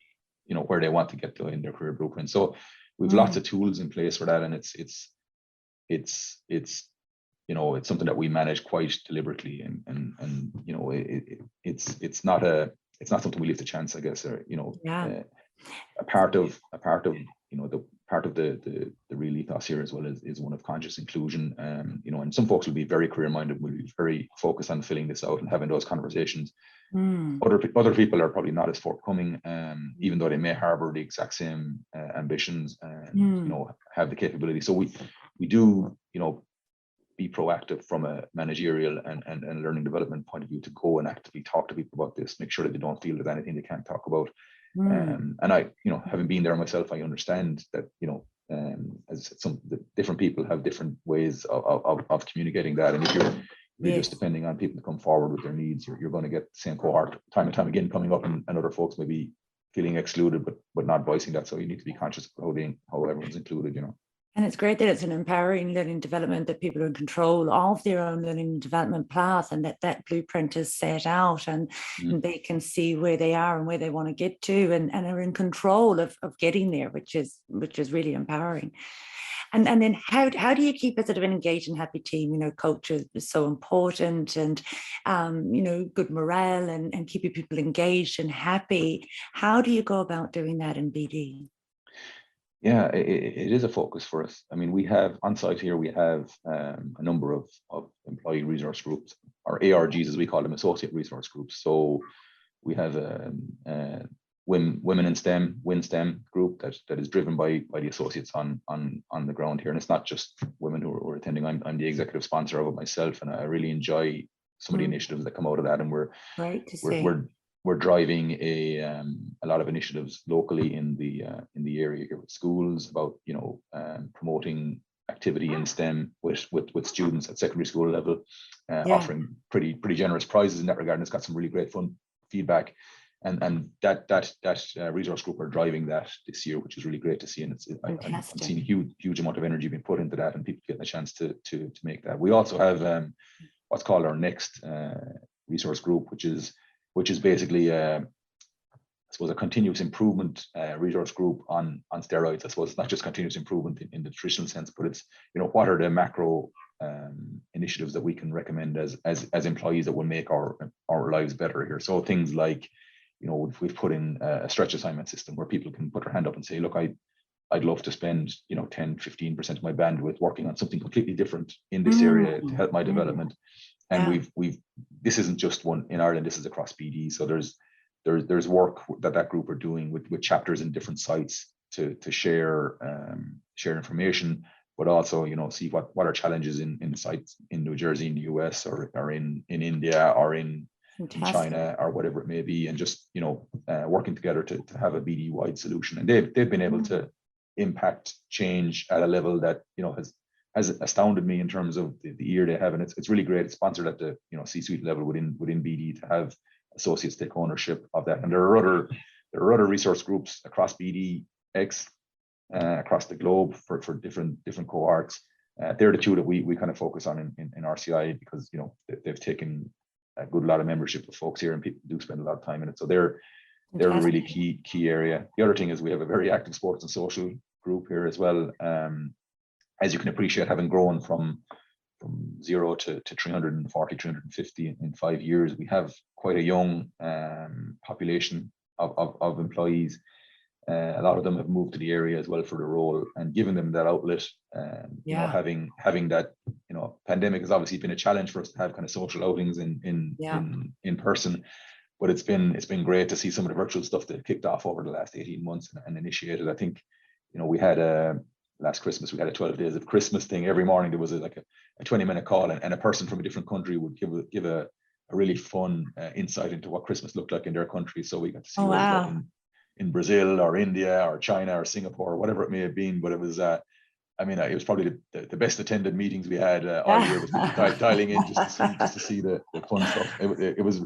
they want to get to in their career blueprint. So we've lots of tools in place for that, and it's something that we manage quite deliberately, and it's not something we leave to chance, I guess. Or a part of the real ethos here as well is one of conscious inclusion. And some folks will be very career minded, will be very focused on filling this out and having those conversations. Other people are probably not as forthcoming, even though they may harbor the exact same ambitions and have the capability. So we do be proactive from a managerial and learning development point of view to go and actively talk to people about this, make sure that they don't feel there's anything they can't talk about. And I, having been there myself, I understand that, as the different people have different ways of communicating that. And if you're just depending on people to come forward with their needs, you're going to get the same cohort time and time again coming up, and other folks maybe feeling excluded, but not voicing that. So you need to be conscious of how everyone's included, And it's great that it's an empowering learning development, that people are in control of their own learning development path, and that blueprint is set out, and they can see where they are and where they want to get to, and are in control of getting there, which is really empowering. And then how do you keep a sort of an engaged and happy team? Culture is so important, and good morale and keeping people engaged and happy. How do you go about doing that in BD? Yeah, it is a focus for us. I mean, we have on site here, we have a number of employee resource groups, or ARGs as we call them, associate resource groups. So we have a Women in STEM, WinSTEM group that is driven by the associates on the ground here. And it's not just women who are attending. I'm the executive sponsor of it myself, and I really enjoy some of the initiatives that come out of that. And we're driving a lot of initiatives locally in the area here with schools about promoting activity in STEM with students at secondary school level, offering pretty generous prizes in that regard. And it's got some really great fun feedback, and that resource group are driving that this year, which is really great to see. And I'm seeing a huge amount of energy being put into that, and people getting a chance to make that. We also have what's called our next resource group, which is basically I suppose a continuous improvement resource group on steroids. I suppose it's not just continuous improvement in the traditional sense, but it's what are the macro initiatives that we can recommend as employees that will make our lives better here. So things like we've put in a stretch assignment system where people can put their hand up and say, look, I'd love to spend 10-15% of my bandwidth working on something completely different in this area to help my development. And this isn't just one in Ireland, this is across BD. So there's work that group are doing with chapters in different sites to share information, but also see what are challenges in sites in New Jersey, in the US, or in India, or in China, or whatever it may be, and just working together to have a BD wide solution. And they've been able to impact change at a level that has astounded me in terms of the year they have. And it's really great. It's sponsored at the C-suite level within BD to have associates take ownership of that. And there are other resource groups across BDX across the globe for different cohorts. They're the two that we kind of focus on in RCI, because they've taken a good lot of membership of folks here, and people do spend a lot of time in it. So they're a really key area. The other thing is we have a very active sports and social group here as well. As you can appreciate, having grown from 0 to 340, 350 in 5 years, we have quite a young population of employees. A lot of them have moved to the area as well for the role, and giving them that outlet. Having that, pandemic has obviously been a challenge for us to have kind of social outings in person, but it's been great to see some of the virtual stuff that kicked off over the last 18 months and initiated. I think we had last Christmas, we had a 12 days of Christmas thing. Every morning there was a 20-minute call, and a person from a different country would give a a really fun insight into what Christmas looked like in their country. So we got to see Oh, what it was wow. like in Brazil or India or China or Singapore or whatever it may have been. But it was, I mean, it was probably the best attended meetings we had all year, with people dialing in just to see the fun stuff. It was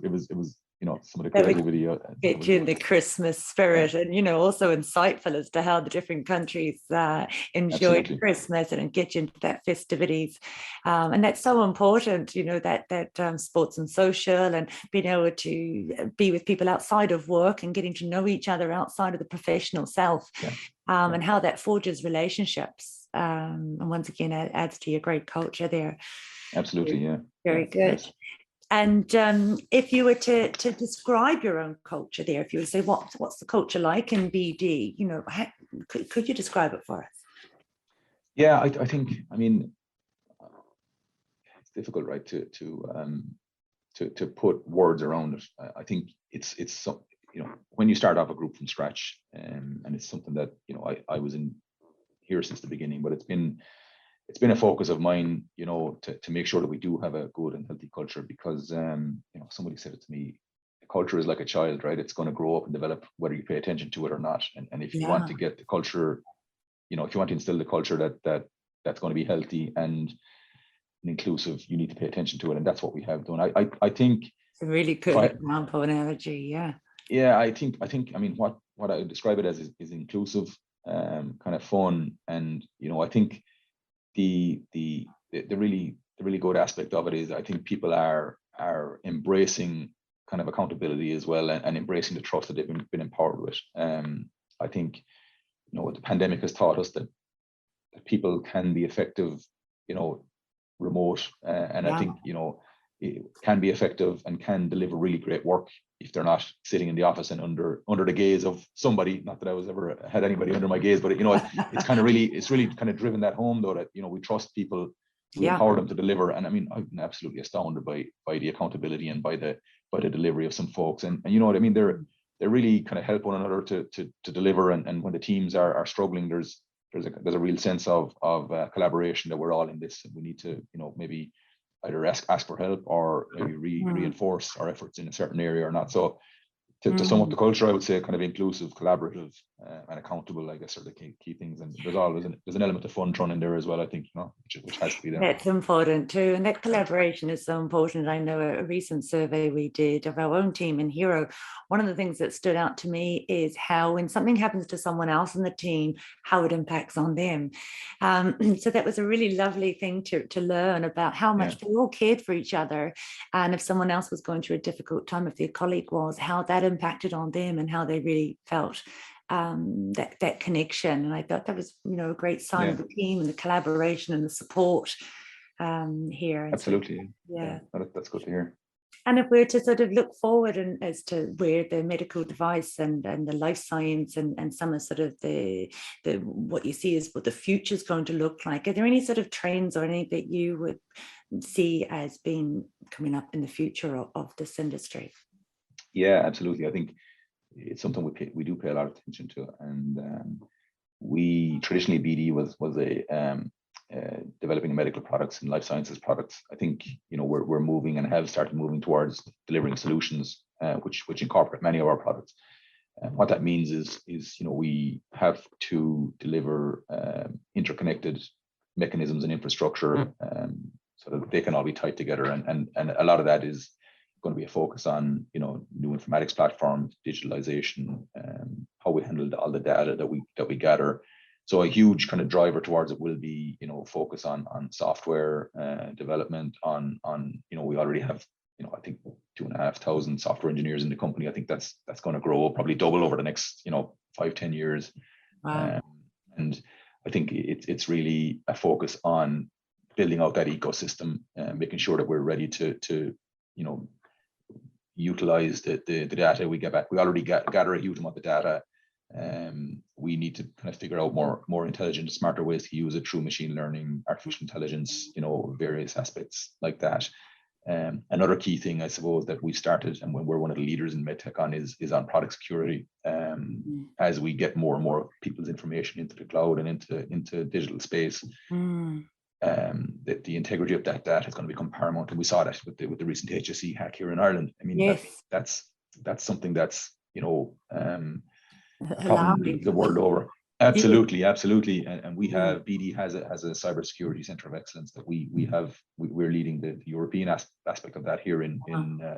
some of the That would creativity. get you in the Christmas spirit, and also insightful as to how the different countries enjoy Christmas, and get you into that festivities, and that's so important. That sports and social, and being able to be with people outside of work and getting to know each other outside of the professional self, and how that forges relationships. And once again, it adds to your great culture there. Absolutely, yeah. Very good. Yes. And if you were to describe your own culture there, if you were to say what's the culture like in BD, could you describe it for us? Yeah, I think, I mean, it's difficult, right, to put words around it. I think it's when you start off a group from scratch, and it's something that I was in here since the beginning, but it's been a focus of mine, to make sure that we do have a good and healthy culture, because somebody said it to me, a culture is like a child, right? It's going to grow up and develop whether you pay attention to it or not. And if you want to get the culture, if you want to instill the culture that's going to be healthy and inclusive, you need to pay attention to it, and that's what we have done. I think it's a really good example analogy. Yeah, I think I mean what I would describe it as is inclusive, kind of fun, and I think the really good aspect of it is I think people are embracing kind of accountability as well, and embracing the trust that they've been empowered with. I think the pandemic has taught us that people can be effective, remote, and I think it can be effective and can deliver really great work if they're not sitting in the office and under the gaze of somebody. Not that I was ever had anybody under my gaze, but it's kind of really kind of driven that home, though, that we trust people, we empower them to deliver. And I mean, I've been absolutely astounded by the accountability and by the delivery of some folks, and you know what I mean, they're really kind of help one another to deliver, and when the teams are struggling, there's a real sense of collaboration, that we're all in this, and we need to maybe either ask for help or maybe reinforce our efforts in a certain area or not. So to sum up the culture, I would say kind of inclusive, collaborative, and accountable, I guess, are the key things. And there's an element of fun thrown in there as well, I think, which has to be there. That's important too, and that collaboration is so important. I know a recent survey we did of our own team in HERO, one of the things that stood out to me is how when something happens to someone else in the team, how it impacts on them. So that was a really lovely thing to learn about how much they all cared for each other, and if someone else was going through a difficult time, if their colleague was, how that impacted on them and how they really felt that connection. And I thought that was a great sign of the team and the collaboration and the support here. And absolutely. So, that's good to hear. And if we were to sort of look forward and as to where the medical device and the life science and some of sort of the what you see is what the future is going to look like, are there any sort of trends or any that you would see as being coming up in the future of this industry? Yeah, absolutely. I think it's something we do pay a lot of attention to, and we traditionally, BD was developing medical products and life sciences products. I think we're moving and have started moving towards delivering solutions which incorporate many of our products. And what that means is we have to deliver interconnected mechanisms and infrastructure, so that they can all be tied together, and a lot of that is going to be a focus on new informatics platforms, digitalization, how we handle all the data that we gather. So a huge kind of driver towards it will be focus on software development. On we already have I think 2,500 software engineers in the company. I think that's going to grow, probably double over the next 5-10 years. Wow. And I think it's really a focus on building out that ecosystem, making sure that we're ready to utilize the data we get back. We already gather a huge amount of data. We need to kind of figure out more intelligent, smarter ways to use it through machine learning, artificial intelligence, various aspects like that. Another key thing, I suppose, that we started, and when we're one of the leaders in medtech on, is on product security. As we get more and more people's information into the cloud and into digital space, the integrity of that data is going to become paramount, and we saw that with the recent HSE hack here in Ireland. I mean, Yes. that's something that's a problem Alarming. the world over. Absolutely, absolutely, and we have BD has a cybersecurity center of excellence that we're leading the European aspect of that here in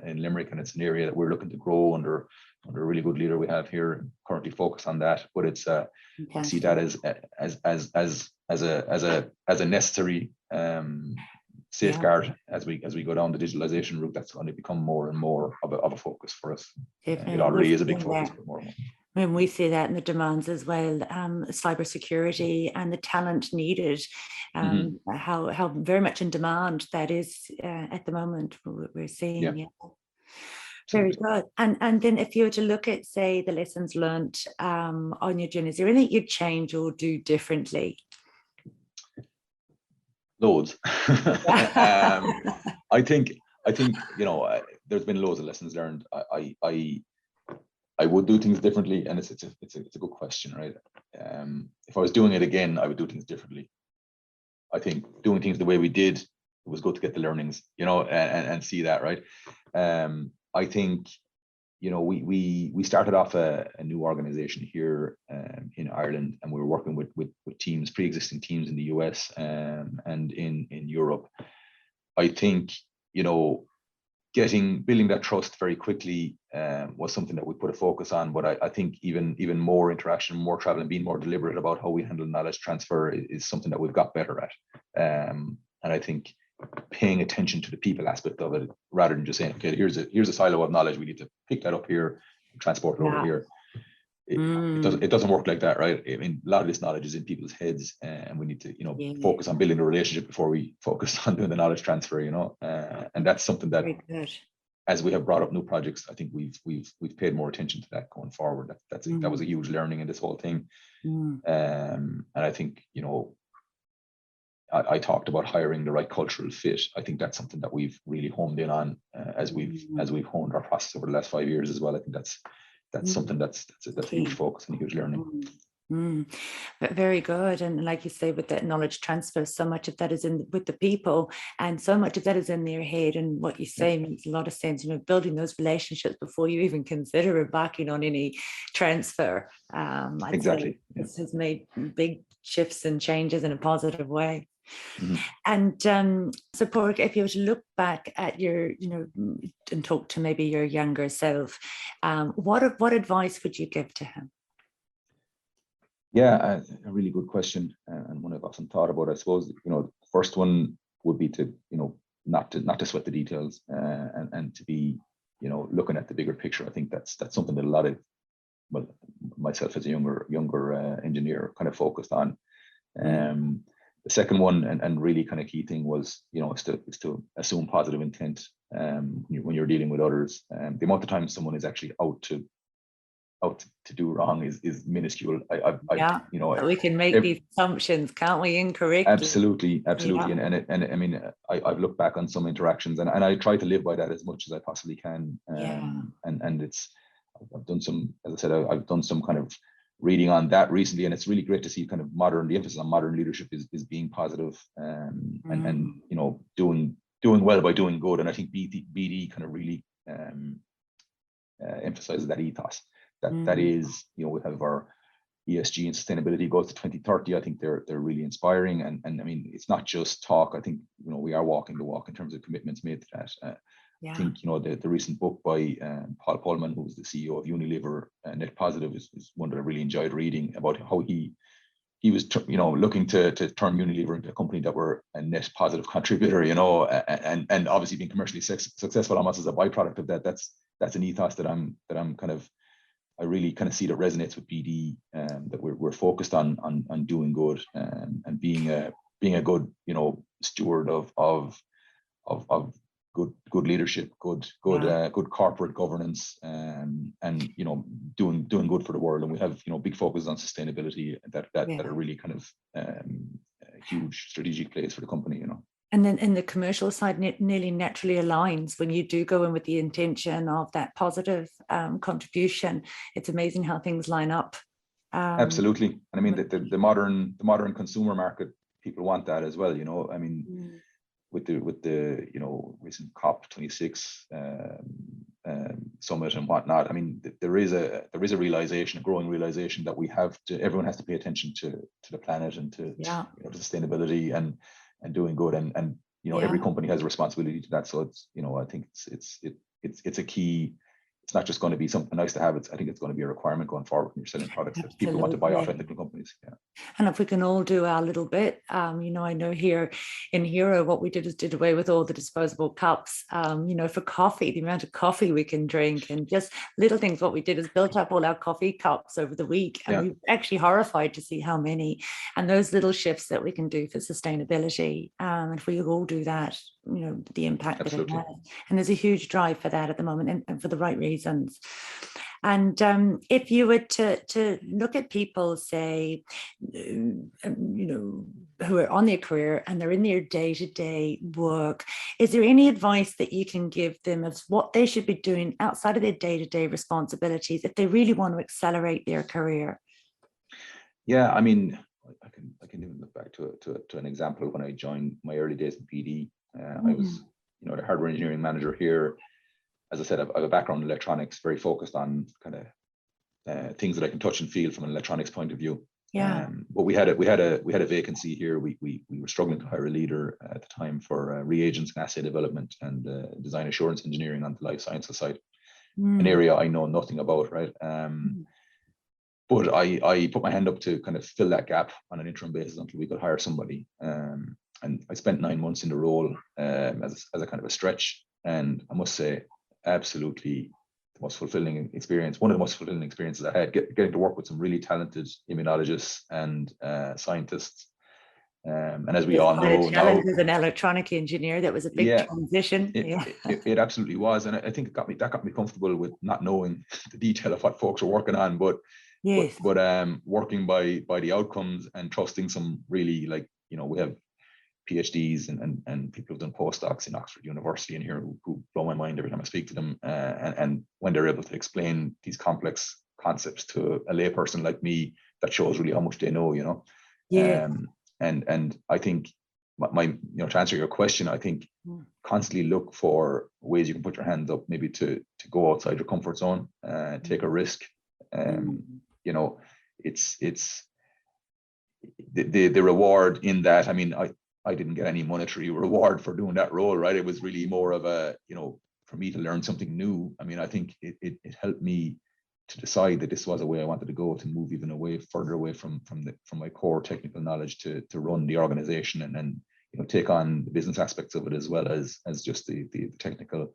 Limerick, and it's an area that we're looking to grow under a really good leader we have here, currently focused on that. But it's I see that as a necessary safeguard as we go down the digitalization route. That's going to become more and more of a focus for us. It already is a big focus, but more and more. When we see that in the demands as well, cybersecurity and the talent needed, how very much in demand that is at the moment. We're seeing. Yeah. Very good. And then if you were to look at, say, the lessons learned on your journey, is there anything you'd change or do differently? Loads. I think there's been loads of lessons learned. I would do things differently, and it's a good question, right? If I was doing it again, I would do things differently. I think doing things the way we did, it was good to get the learnings, and see that, right? I think, we started off a new organization here in Ireland, and we were working with teams, pre-existing teams in the US and in Europe. I think, building that trust very quickly was something that we put a focus on. But I think even more interaction, more travel, and being more deliberate about how we handle knowledge transfer is something that we've got better at. And I think paying attention to the people aspect of it, rather than just saying, okay, here's a silo of knowledge, we need to pick that up here, transport it over here. It doesn't work like that, right? I mean, a lot of this knowledge is in people's heads, and we need to focus on building a relationship before we focus on doing the knowledge transfer, and that's something that, as we have brought up new projects, I think we've paid more attention to that going forward. That was a huge learning in this whole thing. And I think, I talked about hiring the right cultural fit. I think that's something that we've really honed in on as we've honed our process over the last 5 years as well. I think that's something that's a huge focus and a huge learning. Very good. And like you say, with that knowledge transfer, so much of that is with the people, and so much of that is in their head. And what you say makes a lot of sense, building those relationships before you even consider embarking on any transfer. Exactly. This has made big shifts and changes in a positive way. And so, Padraig, if you were to look back at your, and talk to maybe your younger self, what advice would you give to him? Yeah, a really good question, and one I've often thought about. I suppose, the first one would be to, not to sweat the details, and to be, looking at the bigger picture. I think that's something that a lot of, myself as a younger engineer kind of focused on. The second one, and really kind of key thing was, is to assume positive intent when you're dealing with others. The amount of time someone is actually out to do wrong is minuscule. We can make these assumptions, can't we, incorrectly? Absolutely. And I mean, I've looked back on some interactions, and I try to live by that as much as I possibly can. And I've done some, as I said, I've done some kind of reading on that recently, and it's really great to see kind of the emphasis on modern leadership is being positive, and doing well by doing good. And I think BD kind of really emphasizes that ethos. That is, we have our ESG and sustainability goals to 2030. I think they're really inspiring, and I mean, it's not just talk. I think we are walking the walk in terms of commitments made to that. I think the recent book by Paul Polman, who's the CEO of Unilever, Net Positive, is one that I really enjoyed reading, about how he was looking to turn Unilever into a company that were a net positive contributor, and obviously being commercially successful almost as a byproduct of that. That's an ethos that I'm kind of, I really kind of see that resonates with BD, that we're focused on doing good, and being a good steward of good leadership, good corporate governance, and doing good for the world. And we have big focus on sustainability that are really kind of a huge strategic place for the company. And then in the commercial side, nearly naturally aligns when you do go in with the intention of that positive contribution. It's amazing how things line up. Absolutely. And I mean, the modern consumer market, people want that as well. I mean, with the recent COP26 summit and whatnot. I mean, there is a realization, a growing realization that everyone has to pay attention to the planet and to to sustainability and doing good, and every company has a responsibility to that. So it's I think it's a key. It's not just going to be something nice to have. I think it's going to be a requirement going forward when you're selling products that people want to buy off ethical companies. Yeah. And if we can all do our little bit, I know here in HERO, what we did is did away with all the disposable cups, for coffee, the amount of coffee we can drink and just little things. What we did is built up all our coffee cups over the week. And we were actually horrified to see how many, and those little shifts that we can do for sustainability. And if we all do that, the impact that it has. And there's a huge drive for that at the moment, and for the right reasons. And if you were to look at people, say, who are on their career and they're in their day-to-day work, is there any advice that you can give them of what they should be doing outside of their day-to-day responsibilities if they really want to accelerate their career? Yeah, I mean, I can even look back to an example of when I joined my early days in PD. I was, the hardware engineering manager here. As I said, I have a background in electronics, very focused on kind of things that I can touch and feel from an electronics point of view. Yeah. But we had a vacancy here. We were struggling to hire a leader at the time for reagents and assay development and design assurance engineering on the life sciences side, an area I know nothing about, right? But I put my hand up to kind of fill that gap on an interim basis until we could hire somebody. And I spent 9 months in the role as a kind of a stretch. And I must say, absolutely the most fulfilling experience, one of the most fulfilling experiences I had, getting to work with some really talented immunologists and scientists. And as we all know now, as an electronic engineer, that was a big transition. It absolutely was. And I think that got me comfortable with not knowing the detail of what folks are working on, but working by the outcomes and trusting some really, we have PhDs and people who've done postdocs in Oxford University in here who blow my mind every time I speak to them. And when they're able to explain these complex concepts to a layperson like me, that shows really how much they know, And I think my to answer your question, I think constantly look for ways you can put your hands up, maybe to go outside your comfort zone, take a risk. It's the reward in that. I mean, I didn't get any monetary reward for doing that role, right? It was really more of a, for me to learn something new. I mean, I think it helped me to decide that this was a way I wanted to go, to move even further away from my core technical knowledge to run the organization and then take on the business aspects of it as well as just the technical.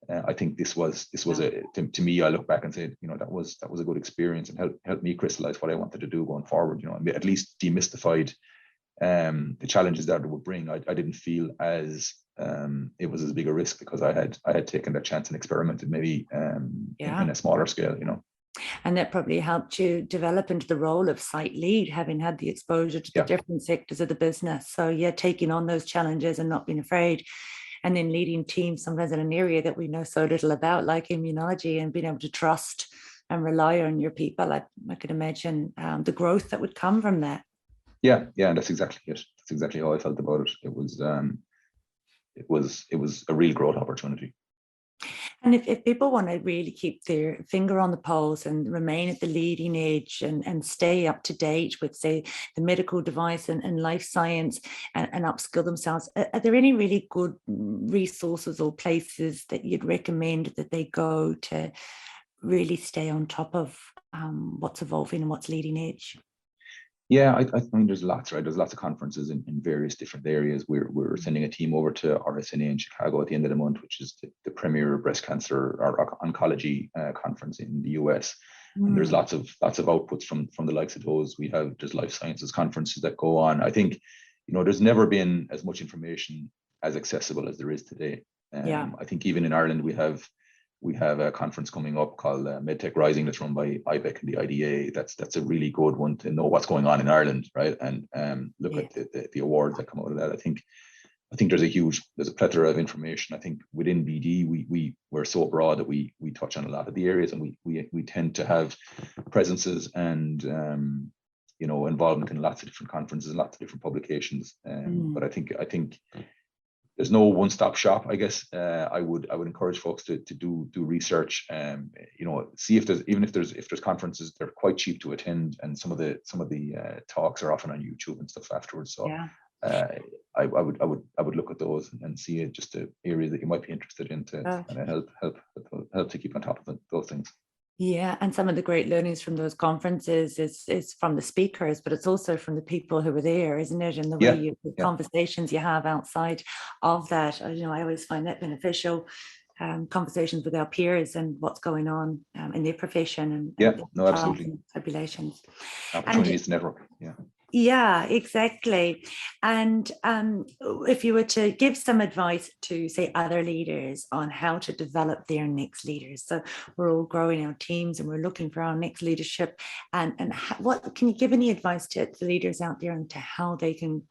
I think this was to me, I look back and say, that was a good experience and helped me crystallize what I wanted to do going forward. At least demystified the challenges that it would bring. I didn't feel as it was as big a risk because I had taken that chance and experimented maybe in a smaller scale, And that probably helped you develop into the role of site lead, having had the exposure to the different sectors of the business. So taking on those challenges and not being afraid, and then leading teams sometimes in an area that we know so little about, like immunology, and being able to trust and rely on your people. I could imagine the growth that would come from that. Yeah, that's exactly it. That's exactly how I felt about it. It was a real growth opportunity. And if people want to really keep their finger on the pulse and remain at the leading edge and stay up to date with, say, the medical device and life science and upskill themselves, are there any really good resources or places that you'd recommend that they go to really stay on top of what's evolving and what's leading edge? Yeah, I mean, there's lots, right? There's lots of conferences in various different areas. We're sending a team over to RSNA in Chicago at the end of the month, which is the premier breast cancer or oncology conference in the US. And there's lots of outputs from the likes of those. There's life sciences conferences that go on. I think, there's never been as much information as accessible as there is today. I think even in Ireland, we have a conference coming up called MedTech Rising that's run by IBEC and the IDA. That's a really good one to know what's going on in Ireland, right? And look at the awards that come out of that. I think there's a plethora of information. I think within BD, we're so broad that we touch on a lot of the areas, and we tend to have presences and involvement in lots of different conferences, lots of different publications. But I think there's no one-stop shop. I guess I would encourage folks to do research. See if there's conferences, they're quite cheap to attend, and some of the talks are often on YouTube and stuff afterwards. So Yeah. I would look at those and see it, just the area that you might be interested in to kind of help to keep on top of those things. Yeah, and some of the great learnings from those conferences is from the speakers, but it's also from the people who were there, isn't it? And the way the conversations you have outside of that. I always find that beneficial. Conversations with our peers and what's going on in their profession and absolutely. and tribulations. Opportunities to network. Yeah, exactly. And if you were to give some advice to, say, other leaders on how to develop their next leaders, so we're all growing our teams and we're looking for our next leadership, and what can you give any advice to the leaders out there and to how they can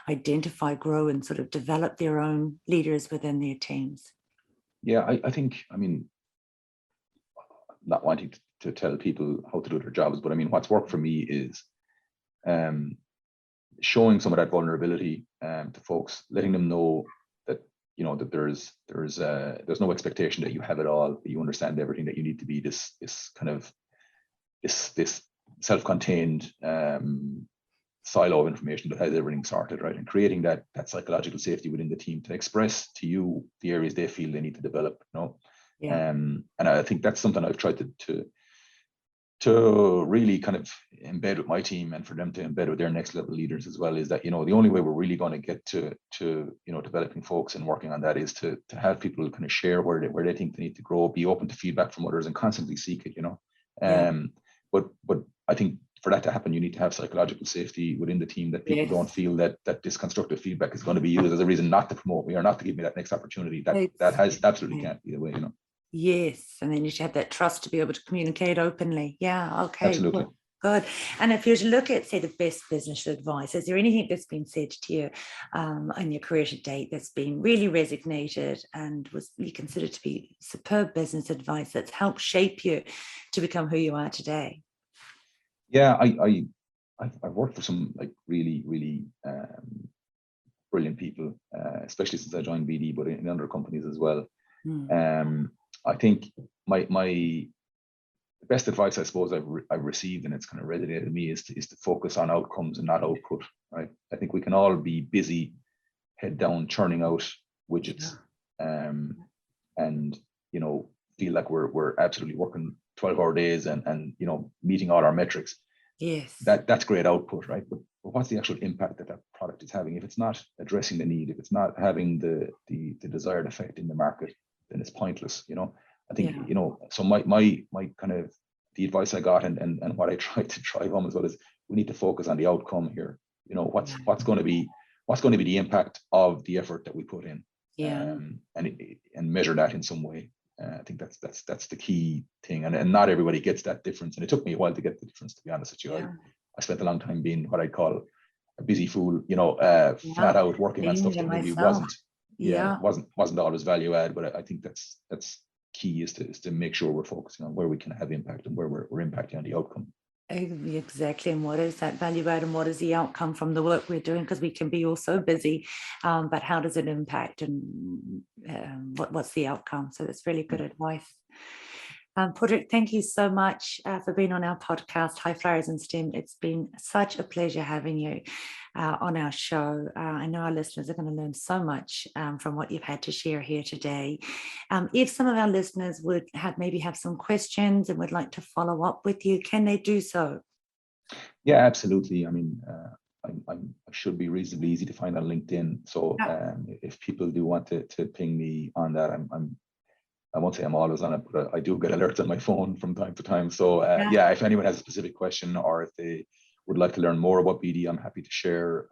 identify, grow, and sort of develop their own leaders within their teams? Yeah, I think, not wanting to tell people how to do their jobs, but what's worked for me is showing some of that vulnerability to folks, letting them know that that there's no expectation that you have it all, that you understand everything, that you need to be this self-contained silo of information that has everything sorted, right? And creating that psychological safety within the team to express to you the areas they feel they need to develop. And I think that's something I've tried to really kind of embed with my team, and for them to embed with their next level leaders as well, is that the only way we're really going to get to developing folks and working on that is to have people kind of share where they think they need to grow, be open to feedback from others, and constantly seek it. But I think for that to happen, you need to have psychological safety within the team, that people don't feel that this constructive feedback is going to be used as a reason not to promote me or not to give me that next opportunity. That has absolutely can't be the way. Yes, and then you should have that trust to be able to communicate openly. Yeah, okay. Absolutely. Good. And if you were to look at, say, the best business advice, is there anything that's been said to you in your career to date that's been really resonated and was you consider to be superb business advice that's helped shape you to become who you are today? Yeah, I've worked for some really, really brilliant people, especially since I joined BD, but in other companies as well. I think my best advice, I suppose, I've received, and it's kind of resonated with me, is to focus on outcomes and not output. Right? I think we can all be busy, head down, churning out widgets, and feel like we're absolutely working 12-hour days and meeting all our metrics. Yes, that's great output, right? But what's the actual impact that product is having? If it's not addressing the need, if it's not having the desired effect in the market, then it's pointless. I think so my kind of the advice I got and what I try to drive home as well is we need to focus on the outcome here. What's going to be the impact of the effort that we put in, and measure that in some way. I think that's the key thing, and not everybody gets that difference, and it took me a while to get the difference, to be honest with you. I spent a long time being what I'd call a busy fool, flat out working on stuff that maybe wasn't always value add. But I think that's key, is to make sure we're focusing on where we can have impact and where we're impacting on the outcome. Exactly. And what is that value add and what is the outcome from the work we're doing? Because we can be all so busy, but how does it impact, and what's the outcome? So that's really good advice. Padraig, thank you so much for being on our podcast, High Flyers in STEM. It's been such a pleasure having you on our show. I know our listeners are going to learn so much from what you've had to share here today. If some of our listeners would maybe have some questions and would like to follow up with you, can they do so? Yeah, absolutely. I mean, I should be reasonably easy to find on LinkedIn. So if people do want to ping me on that, I won't say I'm always on it, but I do get alerts on my phone from time to time. So if anyone has a specific question, or if they would like to learn more about BD, I'm happy to share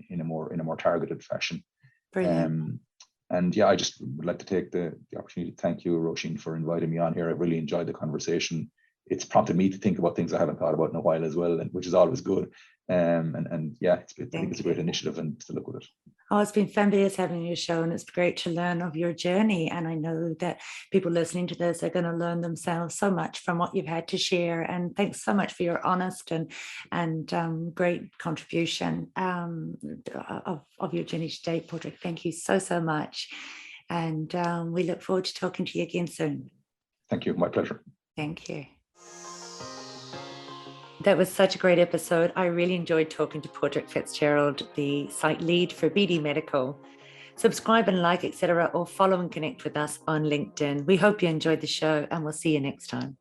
in a more targeted fashion. Brilliant. I just would like to take the opportunity to thank you, Roisin, for inviting me on here. I really enjoyed the conversation. It's prompted me to think about things I haven't thought about in a while as well, and which is always good. I think it's a great initiative, and to look with it. Oh, it's been fabulous having your show, and it's great to learn of your journey. And I know that people listening to this are going to learn themselves so much from what you've had to share. And thanks so much for your honest and great contribution of your journey today, Padraig. Thank you so much. And we look forward to talking to you again soon. Thank you. My pleasure. Thank you. That was such a great episode. I really enjoyed talking to Padraig FitzGerald, the site lead for BD Medical. Subscribe and like, etc., or follow and connect with us on LinkedIn. We hope you enjoyed the show, and we'll see you next time.